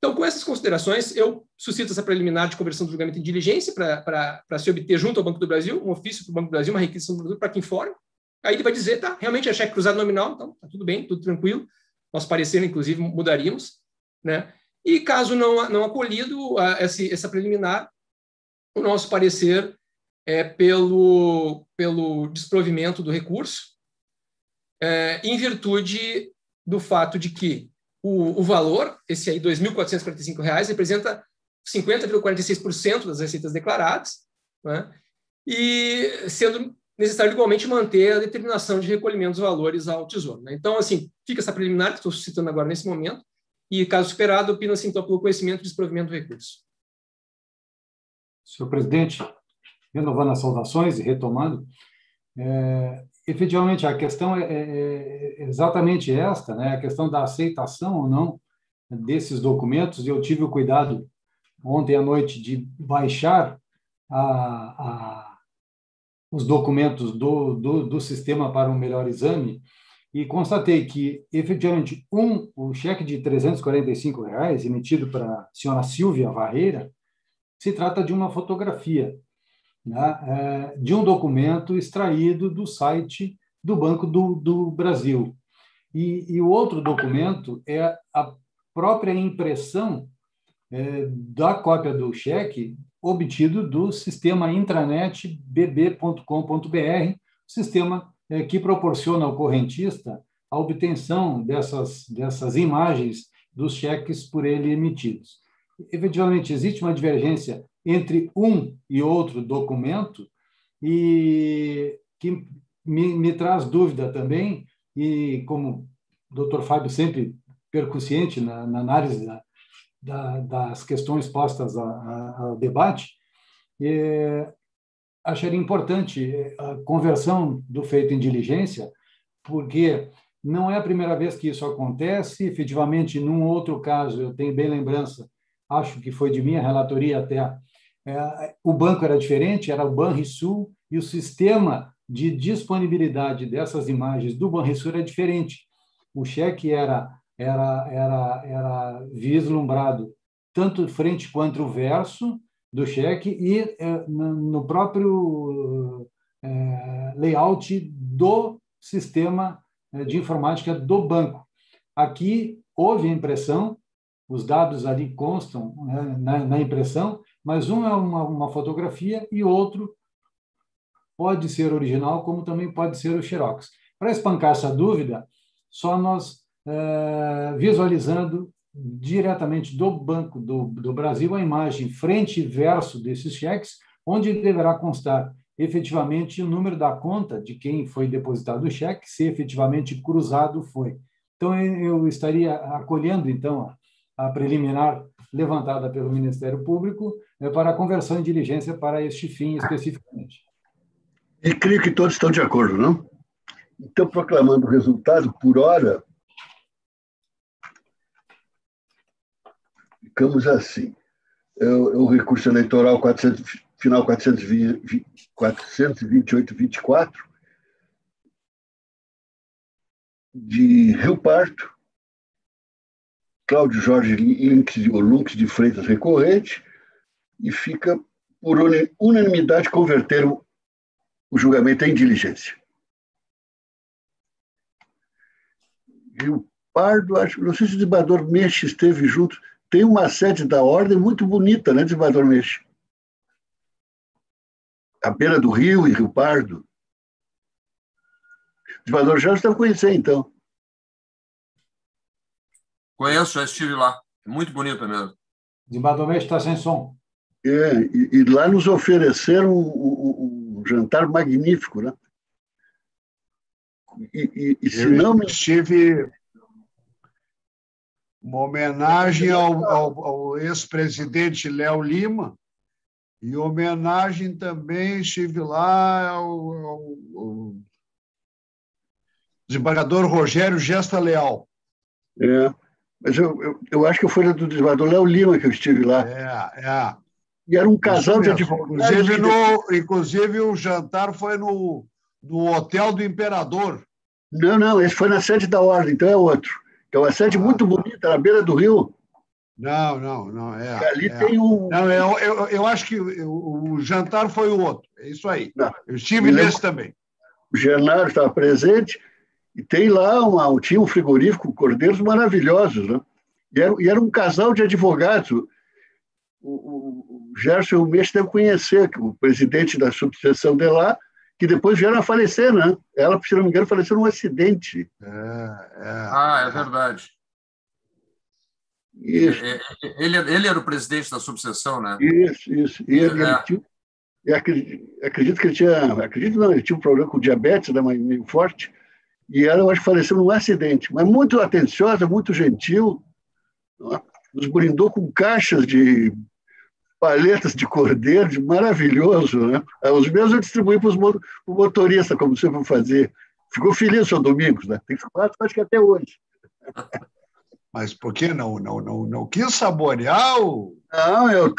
Então, com essas considerações, eu suscito essa preliminar de conversão do julgamento em diligência para se obter junto ao Banco do Brasil, um ofício para o Banco do Brasil, uma requisição para que informe. Aí ele vai dizer, tá, realmente é cheque cruzado nominal, então tá tudo bem, tudo tranquilo. Nosso parecer, inclusive, mudaríamos, né? E caso não acolhido essa preliminar, o nosso parecer é pelo desprovimento do recurso, em virtude do fato de que o valor, esse aí, R$ 2.445, representa 50,46% das receitas declaradas, né? E sendo necessário igualmente manter a determinação de recolhimento dos valores ao Tesouro, né? Então, assim, fica essa preliminar que estou suscitando agora nesse momento, e, caso superado, opina-se, então, pelo conhecimento e desprovimento do recurso. Senhor presidente, renovando as saudações e retomando, efetivamente, a questão é exatamente esta, né? A questão da aceitação ou não desses documentos. Eu tive o cuidado, ontem à noite, de baixar os documentos do sistema para um melhor exame e constatei que, efetivamente, o cheque de R$ 345 emitido para a senhora Silvia Varreira se trata de uma fotografia, né, de um documento extraído do site do Banco do Brasil. E o outro documento é a própria impressão da cópia do cheque obtido do sistema intranet bb.com.br, sistema que proporciona ao correntista a obtenção dessas imagens dos cheques por ele emitidos. Efetivamente, existe uma divergência entre um e outro documento e que me traz dúvida também, e como o doutor Fábio sempre percussiente na análise das questões postas ao debate, acharia importante a conversão do feito em diligência, porque não é a primeira vez que isso acontece. Efetivamente, num outro caso, eu tenho bem lembrança, acho que foi de minha relatoria até, o banco era diferente, era o Banrisul, e o sistema de disponibilidade dessas imagens do Banrisul era diferente. O cheque era vislumbrado tanto frente quanto o verso do cheque e no próprio layout do sistema de informática do banco. Aqui houve a impressão, os dados ali constam, né, na impressão, mas um é uma fotografia e outro pode ser original, como também pode ser o xerox. Para espancar essa dúvida, só nós visualizando diretamente do Banco do Brasil a imagem frente e verso desses cheques, onde deverá constar efetivamente o número da conta de quem foi depositado o cheque, se efetivamente cruzado foi. Então, eu estaria acolhendo, então, a preliminar levantada pelo Ministério Público para a conversão em diligência para este fim especificamente. E creio que todos estão de acordo, não? Então, proclamando o resultado por hora, ficamos assim. O recurso eleitoral final 428-24, de Rio Pardo, Cláudio Jorge Links de Freitas recorrente, e fica por unanimidade converter o julgamento em diligência. Rio Pardo, não sei se o desembargador Meixe esteve junto, tem uma sede da ordem muito bonita, né, desembargador Meixe? À beira do rio e Rio Pardo. O desembargador Jorge deve conhecer, então. Conheço, já estive lá. É muito bonita mesmo. Desembargador Meixe está sem som. E lá nos ofereceram um jantar magnífico, né? E se não me estive uma homenagem ao ex-presidente Léo Lima e homenagem também estive lá ao desembargador Rogério Gesta Leal. Mas eu acho que foi do desembargador Léo Lima que eu estive lá. E era um casal de advogados. Inclusive, o jantar foi no Hotel do Imperador. Não, esse foi na sede da ordem, então é outro. É uma sede muito bonita, na beira do rio. Não. Ali tem um... Não, eu acho que o jantar foi o outro. É isso aí. Não. Eu estive nesse também. O Genaro estava presente e tem lá tinha um frigorífico, cordeiros maravilhosos, né? E era um casal de advogados. O Gerson e o Meixe devem conhecer, o presidente da subseção de lá, que depois vieram a falecer, né? Ela, se não me engano, faleceu num acidente. É verdade. Isso. Ele era o presidente da subseção, né? Isso. E acredito que ele tinha um problema com diabetes, né, meio forte, e ela, eu acho que faleceu num acidente, mas muito atenciosa, muito gentil, nos brindou com caixas de paletas de cordeiro, maravilhoso, né? Os meus eu distribuí para o motorista, como sempre vou fazer. Ficou feliz o seu Domingos, né? Tem que ficar, acho que até hoje. Mas por que não quis saborear o... Não, eu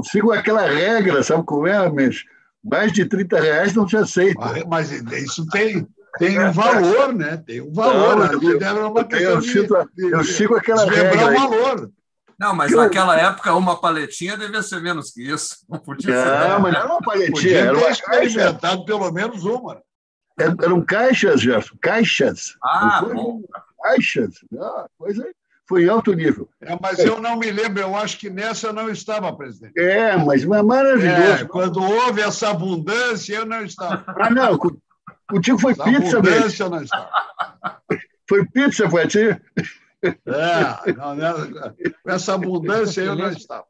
sigo aquela regra, sabe como é, mas mais de R$30 não se aceita. Mas isso tem um valor, né? Tem um valor. Eu sigo aquela regra. O valor. Não, mas naquela época uma paletinha devia ser menos que isso. Não podia ser. Não, mas não era uma paletinha. Era uma experimentado pelo menos uma. Eram caixas, Gerson. Caixas. Bom. Caixas. Coisa foi em alto nível. Mas eu não me lembro. Eu acho que nessa eu não estava, presidente. Mas é maravilhoso. Quando houve essa abundância, eu não estava. Não. Contigo foi essa pizza, abundância, eu não estava. Foi pizza, foi assim? Com essa abundância eu não estava.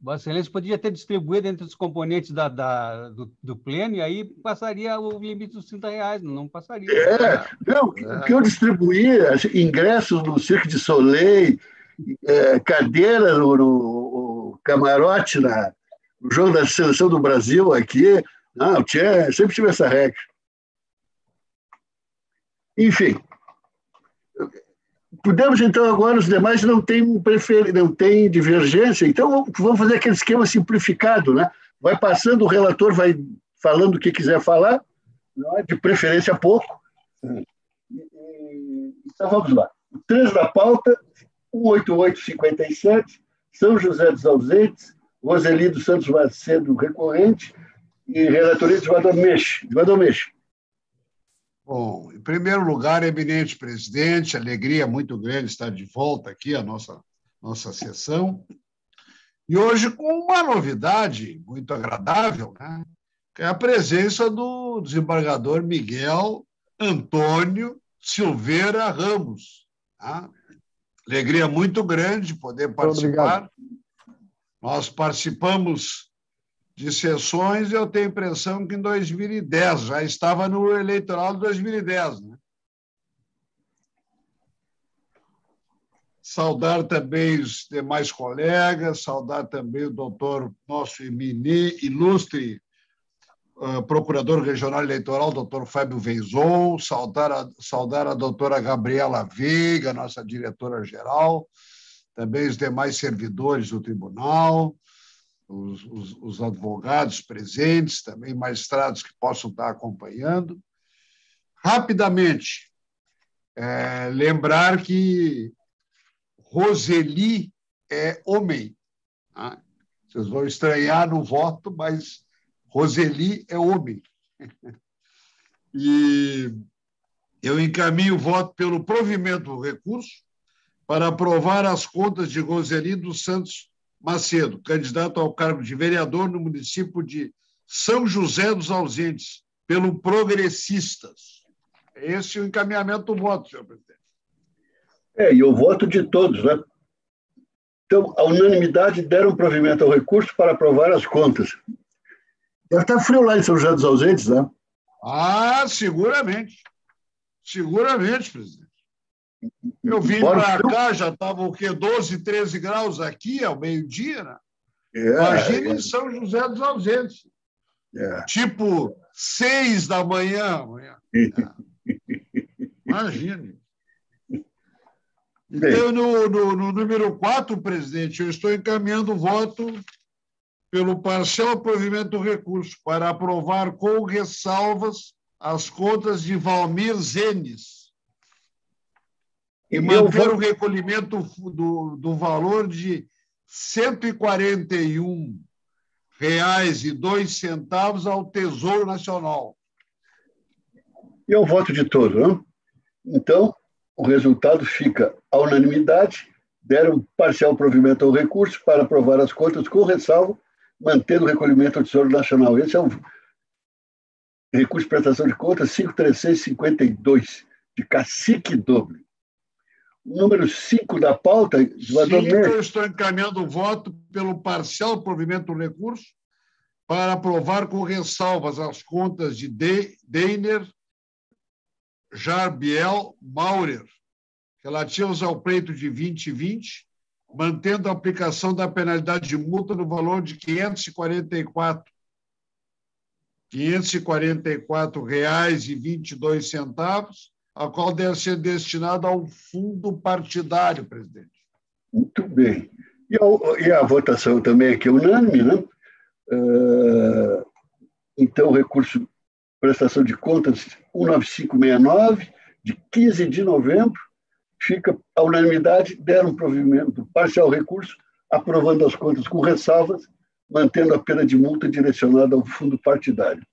Vossa Excelência podia ter distribuído entre os componentes do pleno e aí passaria o limite dos R$30, não passaria. O que eu distribuí, ingressos no Cirque du Soleil, cadeira no camarote no jogo da Seleção do Brasil aqui, sempre tive essa regra. Enfim, podemos, então, agora, os demais não têm divergência, então vamos fazer aquele esquema simplificado, né? Vai passando, o relator vai falando o que quiser falar, de preferência pouco. Então, vamos lá. O 3 da pauta, 18857, São José dos Ausentes, Roseli dos Santos Macedo, recorrente, e relatoria de Desembargador Meixe. Bom, em primeiro lugar, eminente presidente, alegria muito grande estar de volta aqui à nossa sessão. E hoje com uma novidade muito agradável, né? Que é a presença do desembargador Miguel Antônio Silveira Ramos. Tá? Alegria muito grande poder participar. Obrigado. Nós participamos de sessões, eu tenho a impressão que em 2010, já estava no eleitoral de 2010. Né? Saudar também os demais colegas, saudar também o doutor, nosso ilustre procurador regional eleitoral, doutor Fábio Veizon, saudar a doutora Gabriela Veiga, nossa diretora-geral, também os demais servidores do tribunal, os advogados presentes, também magistrados que possam estar acompanhando. Rapidamente, lembrar que Roseli é homem. Tá? Vocês vão estranhar no voto, mas Roseli é homem. E eu encaminho o voto pelo provimento do recurso para aprovar as contas de Roseli dos Santos Macedo, candidato ao cargo de vereador no município de São José dos Ausentes, pelo Progressistas. Esse é o encaminhamento do voto, senhor presidente. E o voto de todos, né? Então, a unanimidade deram provimento ao recurso para aprovar as contas. Deve estar frio lá em São José dos Ausentes, né? Seguramente. Seguramente, presidente. Eu vim para cá, já estava o quê? 12, 13 graus aqui, ao meio-dia, né? Imagina em São José dos Ausentes. Tipo 6 da manhã. Imagine. Então, no número 4, presidente, eu estou encaminhando o voto pelo parcial provimento do recurso para aprovar com ressalvas as contas de Valmir Zenes. E manter o recolhimento do valor de R$ 141,02 ao Tesouro Nacional. E é o voto de todos, não? Então, o resultado fica à unanimidade, deram parcial provimento ao recurso para aprovar as contas com ressalva, mantendo o recolhimento ao Tesouro Nacional. Esse é o recurso de prestação de contas 53652, de Cacique Doble. O número 5 da pauta... Eu estou encaminhando o voto pelo parcial provimento do recurso para aprovar com ressalvas as contas de Deiner, Jarbiel, Maurer, relativas ao pleito de 2020, mantendo a aplicação da penalidade de multa no valor de R$ 544,22, a qual deve ser destinada ao fundo partidário, presidente. Muito bem. E a votação também aqui é unânime, né? Então, o recurso prestação de contas 19569, de 15 de novembro, fica a unanimidade, deram provimento parcial recurso, aprovando as contas com ressalvas, mantendo a pena de multa direcionada ao fundo partidário.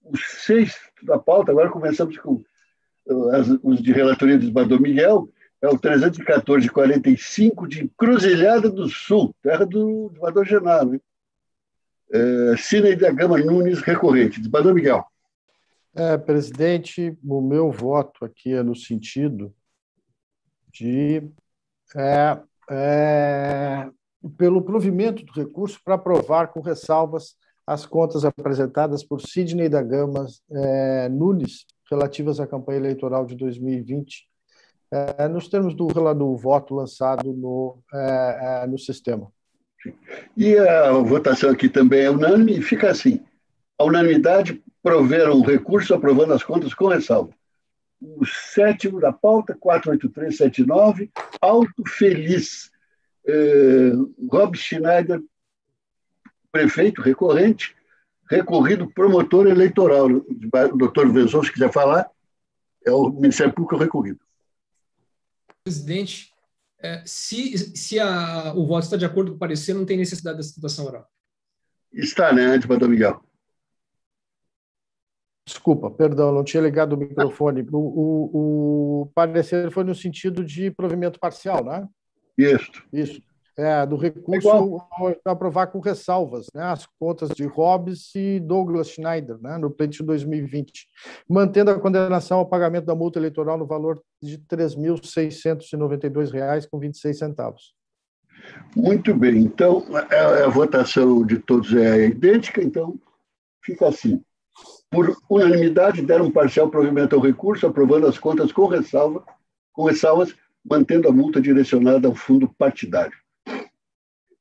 O 6 da pauta, agora começamos com os de relatoria do desembargador Miguel, é o 314/45 de Encruzilhada do Sul, terra do desembargador Genaro, hein? Cine da Gama Nunes, recorrente. Desembargador Miguel. Presidente, o meu voto aqui é no sentido de pelo provimento do recurso para aprovar com ressalvas as contas apresentadas por Sidney da Gama Nunes relativas à campanha eleitoral de 2020, nos termos do voto lançado no sistema. E a votação aqui também é unânime e fica assim. A unanimidade proveram o recurso aprovando as contas com ressalva. O 7º da pauta, 48379, Alto Feliz. Rob Schneider, prefeito recorrente, recorrido promotor eleitoral. O doutor Vezon, se quiser falar, é o Ministério Público recorrido. Presidente, se o voto está de acordo com o parecer, não tem necessidade da citação oral. Está, né, desembargador Miguel? Desculpa, perdão, não tinha ligado o microfone. O parecer foi no sentido de provimento parcial, né? Isso. Do recurso aprovar com ressalvas, né, as contas de Hobbes e Douglas Schneider, né, no pleito de 2020, mantendo a condenação ao pagamento da multa eleitoral no valor de R$ 3.692,26. Muito bem. Então, a votação de todos é idêntica, então fica assim. Por unanimidade, deram parcial provimento ao recurso, aprovando as contas com ressalvas, mantendo a multa direcionada ao fundo partidário.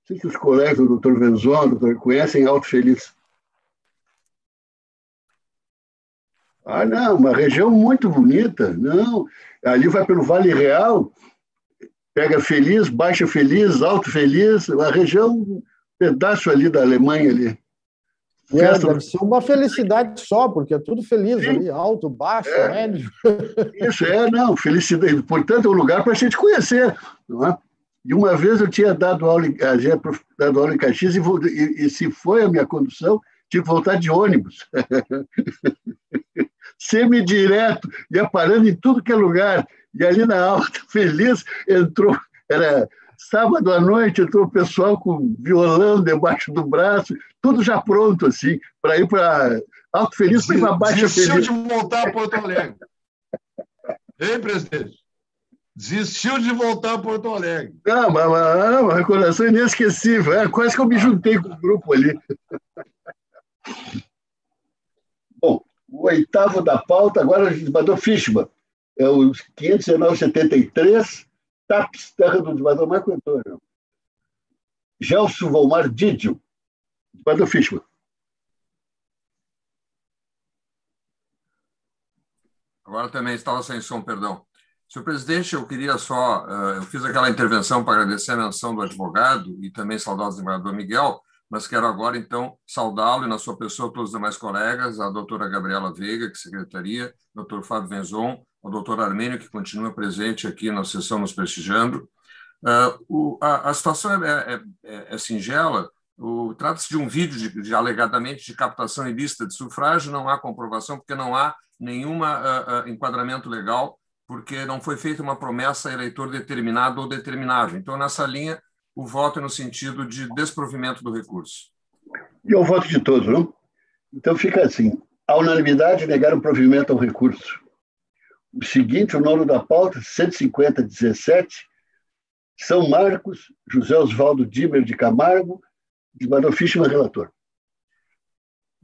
Sei que os colegas do doutor Venzon, conhecem Alto Feliz. Não, uma região muito bonita. Não, ali vai pelo Vale Real, pega Feliz, Baixa Feliz, Alto Feliz, a região, um pedaço ali da Alemanha ali. Deve ser uma felicidade só, porque é tudo feliz. Sim. Ali, alto, baixo, médio. Isso, felicidade. Portanto, é um lugar para a gente conhecer, não é? E uma vez eu tinha dado aula em Caxias e se foi a minha condução, tive que voltar de ônibus. Semi-direto, ia parando em tudo que é lugar. E ali na Alta Feliz entrou, era sábado à noite, entrou o pessoal com violão debaixo do braço, tudo já pronto, assim, para ir para Alto Feliz e para Baixa Feliz. Desistiu de voltar a Porto Alegre. Hein, presidente? Desistiu de voltar a Porto Alegre. Não, uma recordação inesquecível. Quase que eu me juntei com o grupo ali. Bom, o 8º da pauta, agora o desembargador Fischmann. É o 519,73, TAPS, terra do desembargador Marco Antônio. Gelson Volmar Didio, desembargador Fischmann. Agora também estava sem som, perdão. Senhor presidente, eu queria só... eu fiz aquela intervenção para agradecer a menção do advogado e também saudar o desembargador Miguel, mas quero agora, então, saudá-lo e, na sua pessoa, todos os demais colegas, a doutora Gabriela Veiga, que secretaria, o doutor Fábio Venzon, o doutor Armênio, que continua presente aqui na sessão nos prestigiando. A situação é singela. Trata-se de um vídeo alegadamente de captação ilícita de sufrágio, não há comprovação, porque não há nenhum enquadramento legal, porque não foi feita uma promessa a eleitor determinado ou determinável. Então, nessa linha, o voto é no sentido de desprovimento do recurso. E o voto de todos, não? Então, fica assim. A unanimidade negaram provimento ao recurso. O seguinte, o nome da pauta, 150-17, São Marcos, José Osvaldo Dimer de Camargo, desembargador Fischmann, relator.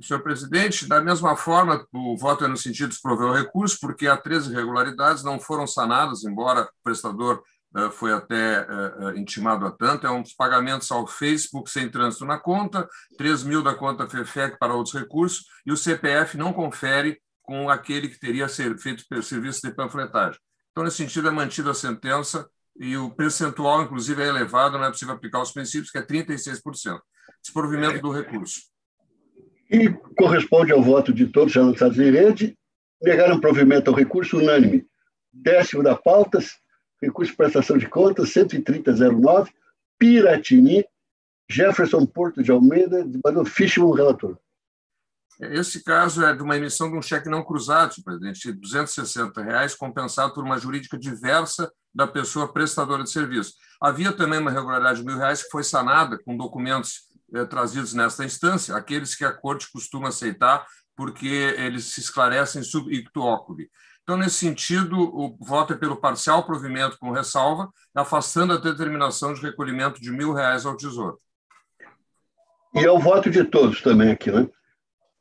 Senhor presidente, da mesma forma, o voto é no sentido de desprover o recurso, porque há 13 irregularidades, não foram sanadas, embora o prestador foi até intimado a tanto. É um dos pagamentos ao Facebook sem trânsito na conta, 3 mil da conta FEFEC para outros recursos, e o CPF não confere com aquele que teria feito serviço de panfletagem. Então, nesse sentido, é mantida a sentença e o percentual, inclusive, é elevado, não é possível aplicar os princípios, que é 36%. Desprovimento do recurso. E corresponde ao voto de todos já lançados em rede, negaram provimento ao recurso unânime. 10º da pauta, recurso de prestação de contas, 130.09, Piratini, Jefferson Porto de Almeida, desembargador Fischmann, relator. Esse caso é de uma emissão de um cheque não cruzado, senhor presidente, de R$ 260, compensado por uma jurídica diversa da pessoa prestadora de serviço. Havia também uma irregularidade de R$ 1.000 que foi sanada com documentos trazidos nesta instância, aqueles que a Corte costuma aceitar porque eles se esclarecem sub ictu oculi. Então, nesse sentido, o voto é pelo parcial provimento com ressalva, afastando a determinação de recolhimento de R$ 1.000 ao Tesouro. E é o voto de todos também aqui, né?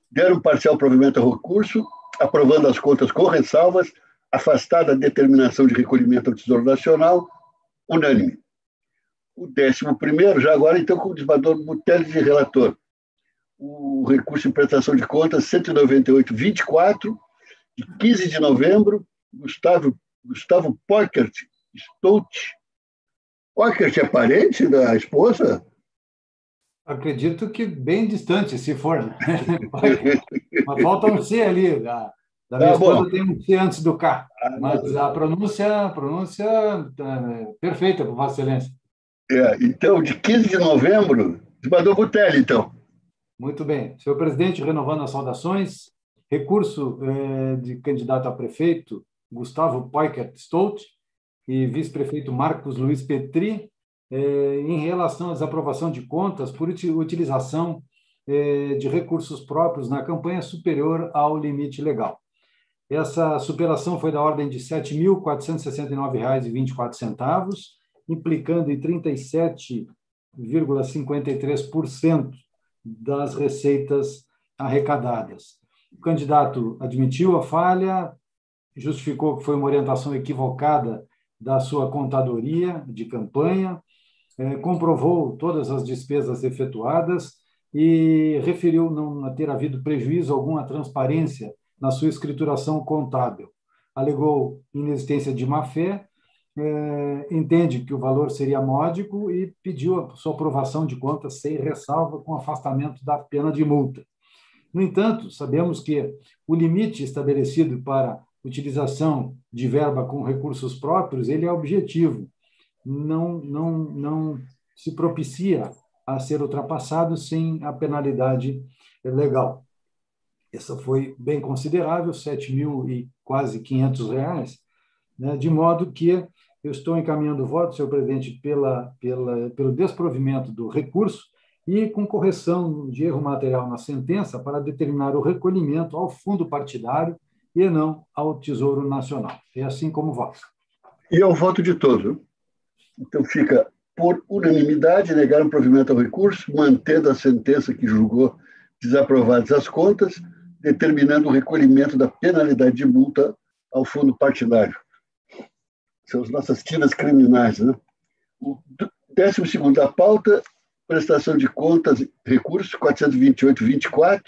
Deram parcial provimento ao recurso, aprovando as contas com ressalvas, afastada a determinação de recolhimento ao Tesouro Nacional, unânime. O 11º, já agora, então, com o desembargador Butelli de relator. O recurso de prestação de contas 198.24, de 15 de novembro, Gustavo Poikert Stout. Poikert é parente da esposa? Acredito que bem distante, se for. Mas falta um C ali. Da minha esposa tem um C antes do K. Mas a pronúncia perfeita, por Vossa Excelência. Então, de 15 de novembro, desembargador Butelli, então. Muito bem. Senhor presidente, renovando as saudações, recurso de candidato a prefeito, Gustavo Poikert Stout, e vice-prefeito Marcos Luiz Petri, em relação à desaprovação de contas por utilização de recursos próprios na campanha superior ao limite legal. Essa superação foi da ordem de R$ 7.469,24, implicando em 37,53% das receitas arrecadadas. O candidato admitiu a falha, justificou que foi uma orientação equivocada da sua contadoria de campanha, comprovou todas as despesas efetuadas e referiu não ter havido prejuízo algum à transparência na sua escrituração contábil. Alegou inexistência de má-fé, entende que o valor seria módico e pediu a sua aprovação de contas sem ressalva com afastamento da pena de multa. No entanto, sabemos que o limite estabelecido para utilização de verba com recursos próprios, ele é objetivo, não se propicia a ser ultrapassado sem a penalidade legal. Essa foi bem considerável, R$ 7.000 e quase R$500, né, de modo que eu estou encaminhando o voto, senhor presidente, pelo desprovimento do recurso e com correção de erro material na sentença para determinar o recolhimento ao fundo partidário e não ao Tesouro Nacional. É assim como voto. E é o voto de todos. Então, fica por unanimidade, negaram provimento ao recurso, mantendo a sentença que julgou desaprovadas as contas, determinando o recolhimento da penalidade de multa ao fundo partidário. São as nossas tiras criminais, né? O 12º da pauta, prestação de contas, recurso 428.24,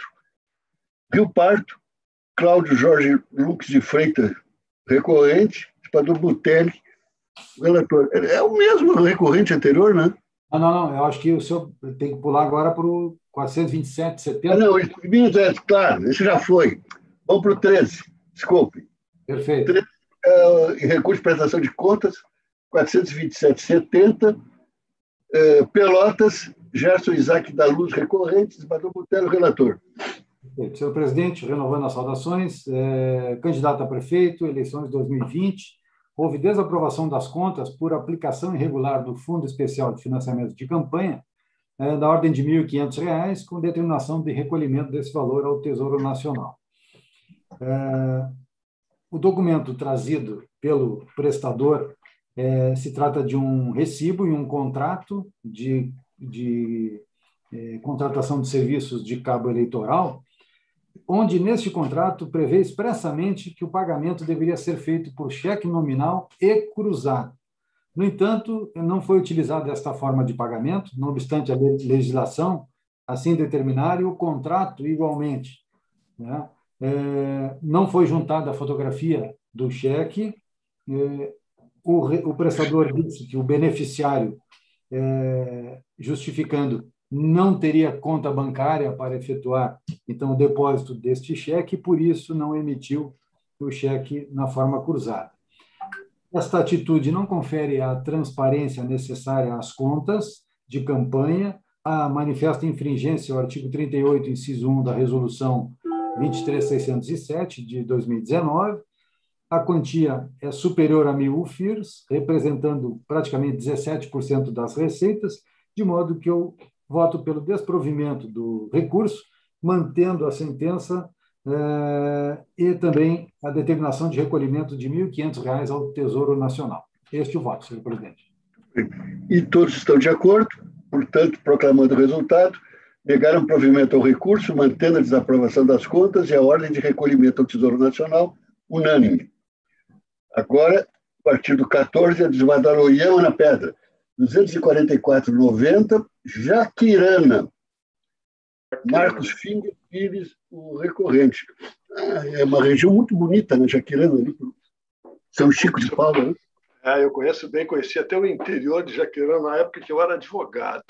Rio Parto, Cláudio Jorge Lux de Freitas, recorrente, desembargador Butelli, relator. É o mesmo recorrente anterior, né? Não, eu acho que o senhor tem que pular agora para o 427,70. Não, claro, esse já foi. Vamos para o 13, desculpe. Perfeito. 13, recurso de prestação de contas, 427,70. Pelotas, Gerson Isaac da Luz, recorrente, desembargador Butero, relator. Perfeito. Senhor presidente, renovando as saudações, candidato a prefeito, eleições 2020, houve desaprovação das contas por aplicação irregular do Fundo Especial de Financiamento de Campanha, da ordem de R$ 1.500, com determinação de recolhimento desse valor ao Tesouro Nacional. O documento trazido pelo prestador se trata de um recibo e um contrato de contratação de serviços de cabo eleitoral, onde, neste contrato, prevê expressamente que o pagamento deveria ser feito por cheque nominal e cruzado. No entanto, não foi utilizada esta forma de pagamento, não obstante a legislação assim determinar, e o contrato igualmente, né? Não foi juntada a fotografia do cheque. O prestador disse que o beneficiário, justificando, não teria conta bancária para efetuar, então, o depósito deste cheque, e por isso não emitiu o cheque na forma cruzada. Esta atitude não confere a transparência necessária às contas de campanha, a manifesta infringência ao artigo 38, inciso 1 da Resolução 23.607, de 2019. A quantia é superior a 1.000 UFIRs, representando praticamente 17% das receitas, de modo que eu voto pelo desprovimento do recurso, mantendo a sentença e também a determinação de recolhimento de R$ 1.500 ao Tesouro Nacional. Este é o voto, senhor presidente. E todos estão de acordo, portanto, proclamando o resultado, negaram provimento ao recurso, mantendo a desaprovação das contas e a ordem de recolhimento ao Tesouro Nacional, unânime. Agora, partido 14, a desembargadora Oyama na Pedra, 244,90, Jaquirana, Marcos Finger Pires, o recorrente. É uma região muito bonita, né, Jaquirana, ali, São Chico de Paula, né? Eu conheço bem, conheci até o interior de Jaquirana na época que eu era advogado.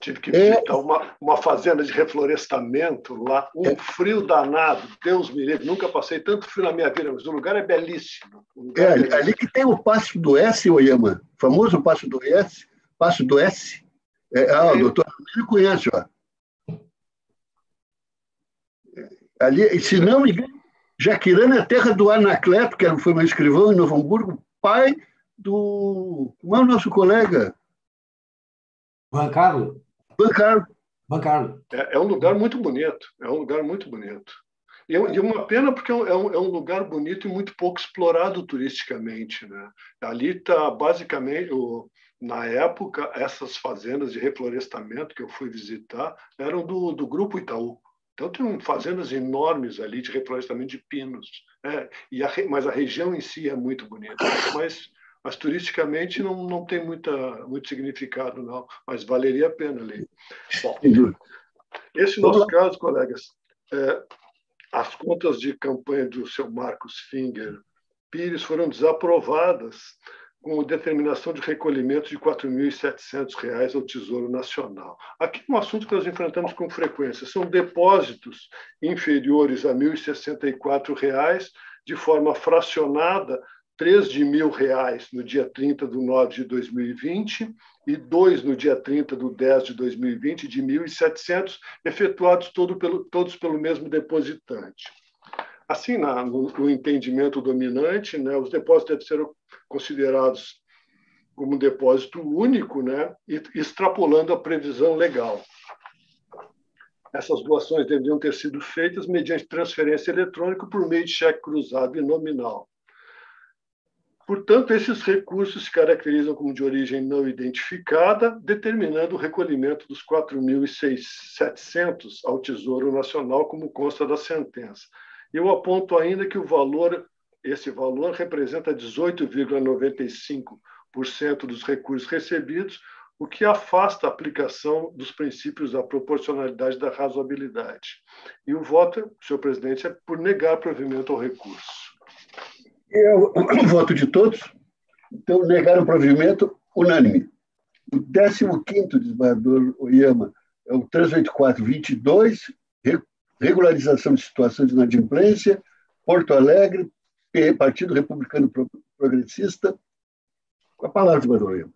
Tive que visitar uma fazenda de reflorestamento lá, frio danado, Deus me livre, nunca passei tanto frio na minha vida, mas o lugar é belíssimo. Ali que tem o Passo do S, Oyama, famoso Passo do S, Passo do S. O doutor Ramiro conhece, ó. Ali, se não me engano, Jaquirana é a terra do Anacleto, que foi meu escrivão em Novo Hamburgo, pai do... Como é o nosso colega? Bancaro. É um lugar muito bonito, E uma pena porque é um lugar bonito e muito pouco explorado turisticamente, né? Ali está, basicamente, na época, essas fazendas de reflorestamento que eu fui visitar eram do Grupo Itaú. Então, tem fazendas enormes ali de reflorestamento de pinos, né? Mas a região em si é muito bonita. Mas turisticamente não tem muito significado, não. Mas valeria a pena ali. Bom, esse nosso caso, colegas, as contas de campanha do seu Marcos Finger Pires foram desaprovadas com determinação de recolhimento de R$ 4.700 ao Tesouro Nacional. Aqui é um assunto que nós enfrentamos com frequência. São depósitos inferiores a R$ 1.064 de forma fracionada, 3 de R$ 1.000 no dia 30/9 de 2020 e 2 no dia 30/10 de 2020, de 1.700, efetuados todos pelo mesmo depositante. Assim, no entendimento dominante, né, os depósitos devem ser considerados como um depósito único, né, e extrapolando a previsão legal. Essas doações deveriam ter sido feitas mediante transferência eletrônica por meio de cheque cruzado e nominal. Portanto, esses recursos se caracterizam como de origem não identificada, determinando o recolhimento dos 4.700 ao Tesouro Nacional, como consta da sentença. Eu aponto ainda que esse valor representa 18,95% dos recursos recebidos, o que afasta a aplicação dos princípios da proporcionalidade e da razoabilidade. E o voto, senhor presidente, é por negar provimento ao recurso. O voto de todos. Então, negaram o provimento unânime. O 15º, desembargador Oyama, é o 38422, regularização de situação de inadimplência, Porto Alegre, Partido Republicano Progressista. Com a palavra, desembargador Oyama.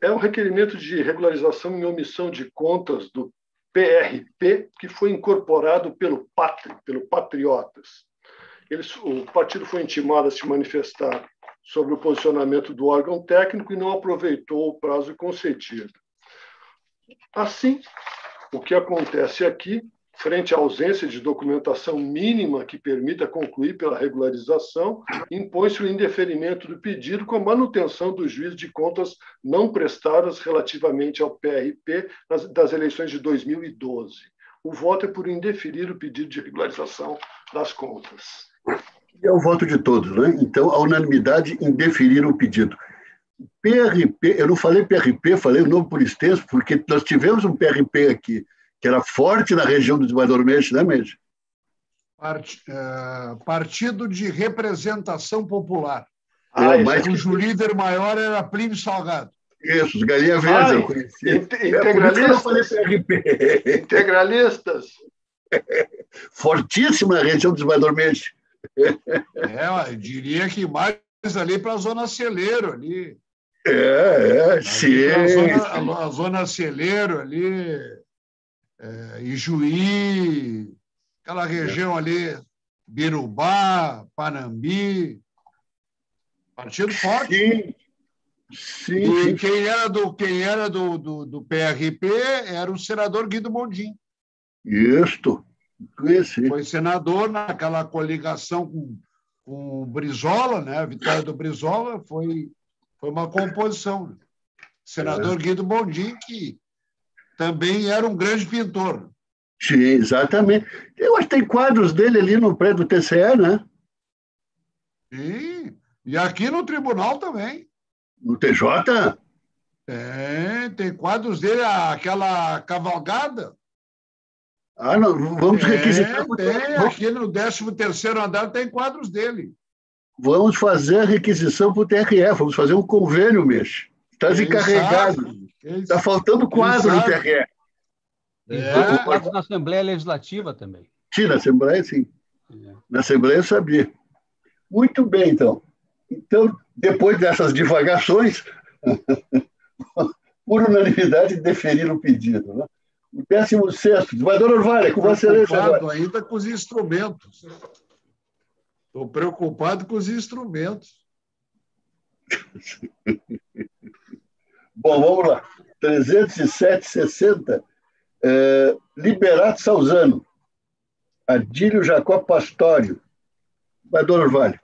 É um requerimento de regularização em omissão de contas do PRP, que foi incorporado pelo Patriotas. O partido foi intimado a se manifestar sobre o posicionamento do órgão técnico e não aproveitou o prazo concedido. Assim, o que acontece aqui, frente à ausência de documentação mínima que permita concluir pela regularização, impõe-se o indeferimento do pedido com a manutenção do juízo de contas não prestadas relativamente ao PRP das eleições de 2012. O voto é por indeferir o pedido de regularização das contas. É o voto de todos, né? Então, a unanimidade em deferir o pedido. PRP, eu não falei PRP, falei o nome por extenso, porque nós tivemos um PRP aqui, que era forte na região do desembargador Meixe, né, Meixe? Partido de Representação Popular. Cujo líder maior era Plínio Salgado. Isso, os Galinha Verde, eu conheci. Integralistas. Integralistas. Fortíssimo na região do desembargador Meixe. Eu diria que mais ali para a Zona Celeiro, ali. Sim. A Zona Celeiro ali, Ijuí, aquela região ali, Birubá, Panambi, partido forte. Sim. E quem era do PRP era o senador Guido Mondin. Isso, conheci. Foi senador naquela coligação com o Brizola, né? A vitória do Brizola foi uma composição. Senador Guido Mondin, que também era um grande pintor. Sim, exatamente. Eu acho que tem quadros dele ali no prédio do TCE, né? Sim, e aqui no tribunal também. No TJ? Tem quadros dele, aquela cavalgada. Não, vamos requisitar. Aqui no 13º andar tem quadros dele. Vamos fazer a requisição para o TRE, vamos fazer um convênio, Meixe. Está desencarregado. Está faltando quadro no TRE. Quadros na Assembleia Legislativa também. Sim, na Assembleia, sim. Na Assembleia eu sabia. Muito bem, então. Então, depois dessas divagações, por unanimidade, deferiram o pedido. Né? O 16º, desembargador Orvalho, é com Vossa Excelência agora. Ainda com os instrumentos. Estou preocupado com os instrumentos. Bom, vamos lá. 307,60. Liberato Salzano. Adílio Jacó Pastório. Desembargador Orvalho.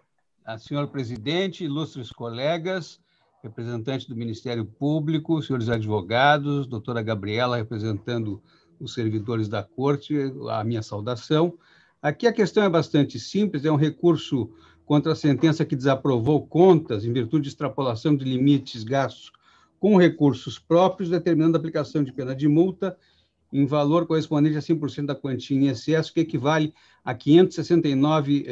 Senhor presidente, ilustres colegas, representantes do Ministério Público, senhores advogados, doutora Gabriela, representando os servidores da Corte, a minha saudação. Aqui a questão é bastante simples, é um recurso contra a sentença que desaprovou contas em virtude de extrapolação de limites gastos com recursos próprios, determinando a aplicação de pena de multa em valor correspondente a 100% da quantia em excesso, que equivale a R$ 569.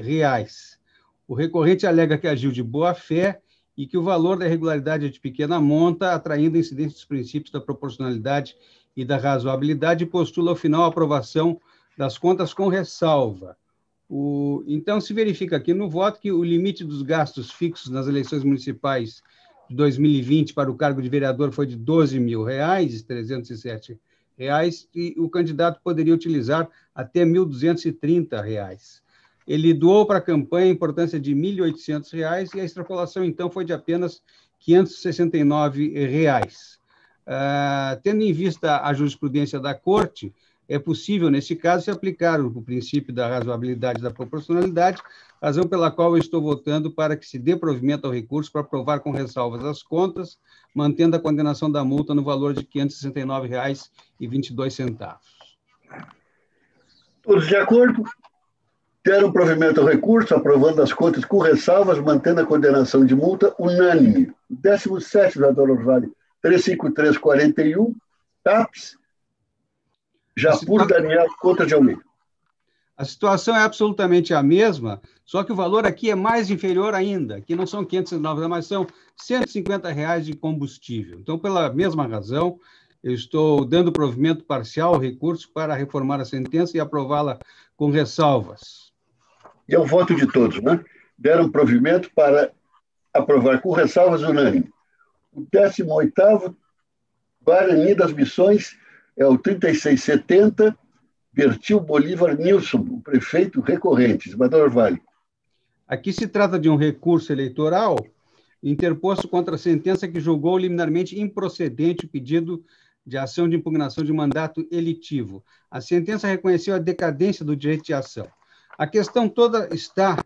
O recorrente alega que agiu de boa-fé e que o valor da irregularidade é de pequena monta, atraindo a incidência dos princípios da proporcionalidade e da razoabilidade, e postula, ao final, a aprovação das contas com ressalva. Então, se verifica aqui no voto que o limite dos gastos fixos nas eleições municipais de 2020 para o cargo de vereador foi de R$ 12.307, e o candidato poderia utilizar até R$ 1.230. Ele doou para a campanha a importância de R$ 1.800 e a extrapolação, então, foi de apenas R$ 569. Tendo em vista a jurisprudência da Corte, é possível, nesse caso, se aplicar o princípio da razoabilidade e da proporcionalidade, razão pela qual eu estou votando para que se dê provimento ao recurso para aprovar com ressalvas as contas, mantendo a condenação da multa no valor de R$ 569,22. Todos de acordo? Deram provimento ao recurso, aprovando as contas com ressalvas, mantendo a condenação de multa unânime. 17º, vereador Orvalho, 35341, TAPS, Japur Daniel contra de Almeida. A situação é absolutamente a mesma, Só que o valor aqui é mais inferior ainda, que não são R$ 509, mas são R$ 150 de combustível. Então, pela mesma razão, eu estou dando provimento parcial ao recurso para reformar a sentença e aprová-la com ressalvas. E é o voto de todos, né? Deram provimento para aprovar com ressalvas unânime. O 18º Guarani das Missões é o 3670, Bertil Bolívar Nilson, o prefeito recorrente, Desembargador Vale. Aqui se trata de um recurso eleitoral interposto contra a sentença que julgou liminarmente improcedente o pedido de ação de impugnação de mandato eletivo. A sentença reconheceu a decadência do direito de ação. A questão toda está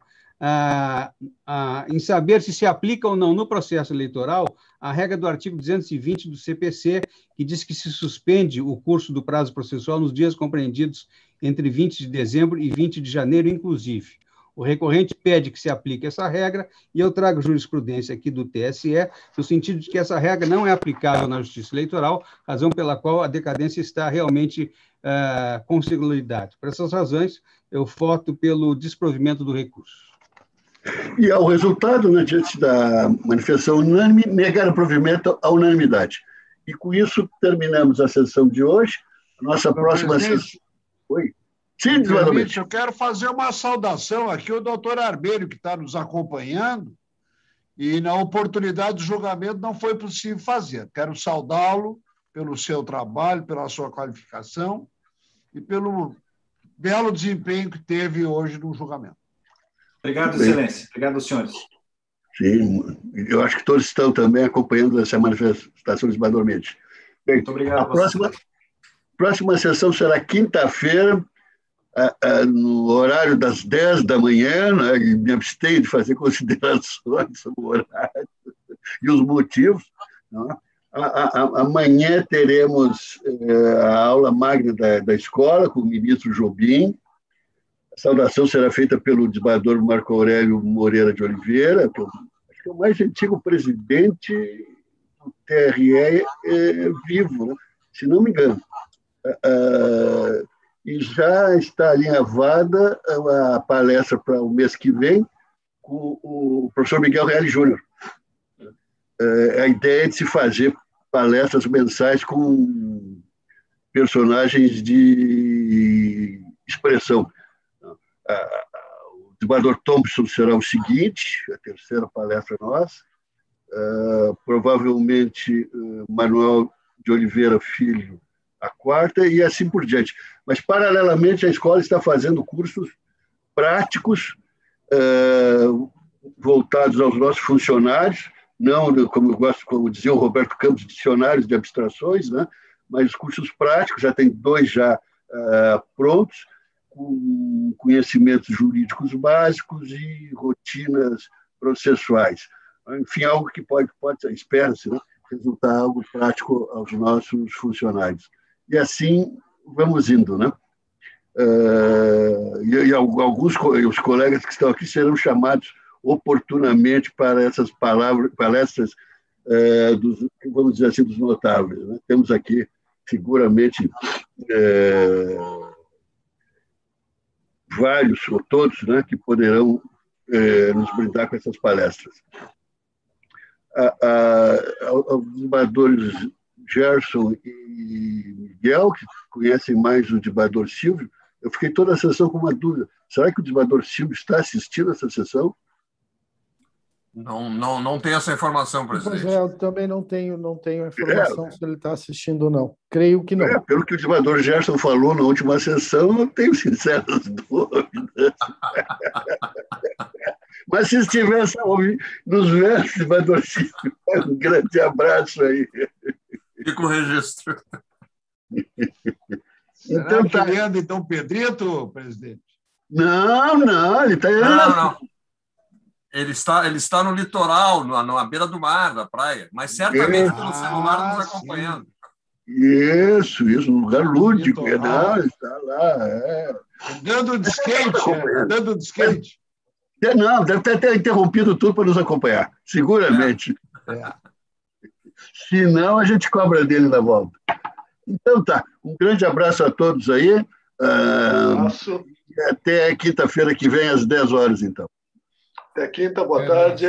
em saber se aplica ou não no processo eleitoral a regra do artigo 220 do CPC, que diz que se suspende o curso do prazo processual nos dias compreendidos entre 20 de dezembro e 20 de janeiro, inclusive. O recorrente pede que se aplique essa regra, e eu trago jurisprudência aqui do TSE, no sentido de que essa regra não é aplicável na Justiça Eleitoral, razão pela qual a decadência está realmente com regularidade. Por essas razões, eu voto pelo desprovimento do recurso. E ao resultado, né, diante da manifestação unânime, negaram provimento à unanimidade. E com isso, terminamos a sessão de hoje. A nossa próxima sessão... Oi? Sim, eu quero fazer uma saudação aqui ao doutor Arbeiro, que está nos acompanhando, e na oportunidade do julgamento não foi possível fazer. Quero saudá-lo pelo seu trabalho, pela sua qualificação e pelo belo desempenho que teve hoje no julgamento. Obrigado, Excelência. Obrigado, senhores. Sim, eu acho que todos estão também acompanhando essa manifestação de Desembargador Mendes. Bem, muito obrigado. A próxima sessão será quinta-feira, no horário das 10 da manhã, né, e me abstenho de fazer considerações sobre o horário e os motivos. Né? Amanhã teremos a aula magna da escola com o ministro Jobim. A saudação será feita pelo desembargador Marco Aurélio Moreira de Oliveira, que acho que é o mais antigo presidente do TRE vivo, né? Se não me engano. E já está alinhavada a palestra para o mês que vem com o professor Miguel Reale Júnior. A ideia é de se fazer palestras mensais com personagens de expressão. O desembargador Thompson será o seguinte, a terceira palestra nossa. Provavelmente Manuel de Oliveira Filho, a quarta, e assim por diante. Mas, paralelamente, a escola está fazendo cursos práticos voltados aos nossos funcionários, não, como dizia o Roberto Campos, dicionários de abstrações, né? Mas cursos práticos, já tem 2 já prontos, com conhecimentos jurídicos básicos e rotinas processuais. Enfim, algo que pode espera-se, né? Resultar algo prático aos nossos funcionários. E assim vamos indo, né? E alguns os colegas que estão aqui serão chamados oportunamente para essas palestras vamos dizer assim, dos notáveis, né? Temos aqui seguramente vários ou todos, né, que poderão nos brindar com essas palestras. Aos desembargadores Gerson e Miguel, que conhecem mais o desembargador Silvio, eu fiquei toda a sessão com uma dúvida. Será que o desembargador Silvio está assistindo essa sessão? Não tenho essa informação, presidente. Pois eu também não tenho a informação se ele está assistindo ou não. Creio que não. Pelo que o desembargador Gerson falou na última sessão, eu tenho sinceras dúvidas. Mas se estivesse nos versos, desembargador Silvio, um grande abraço aí. Fica o registro. Então, tá. Ele anda em Dom Pedrito, presidente? Não, ele está... Não. Ele está no litoral, na beira do mar, da praia, mas certamente pelo celular nos acompanhando. Isso, um lugar lúdico. Não, está lá. Andando de skate. Não, deve ter interrompido tudo para nos acompanhar, seguramente. Se não, a gente cobra dele na volta. Então tá, um grande abraço a todos aí. Até quinta-feira que vem, às 10 horas, então. Até quinta, boa tarde.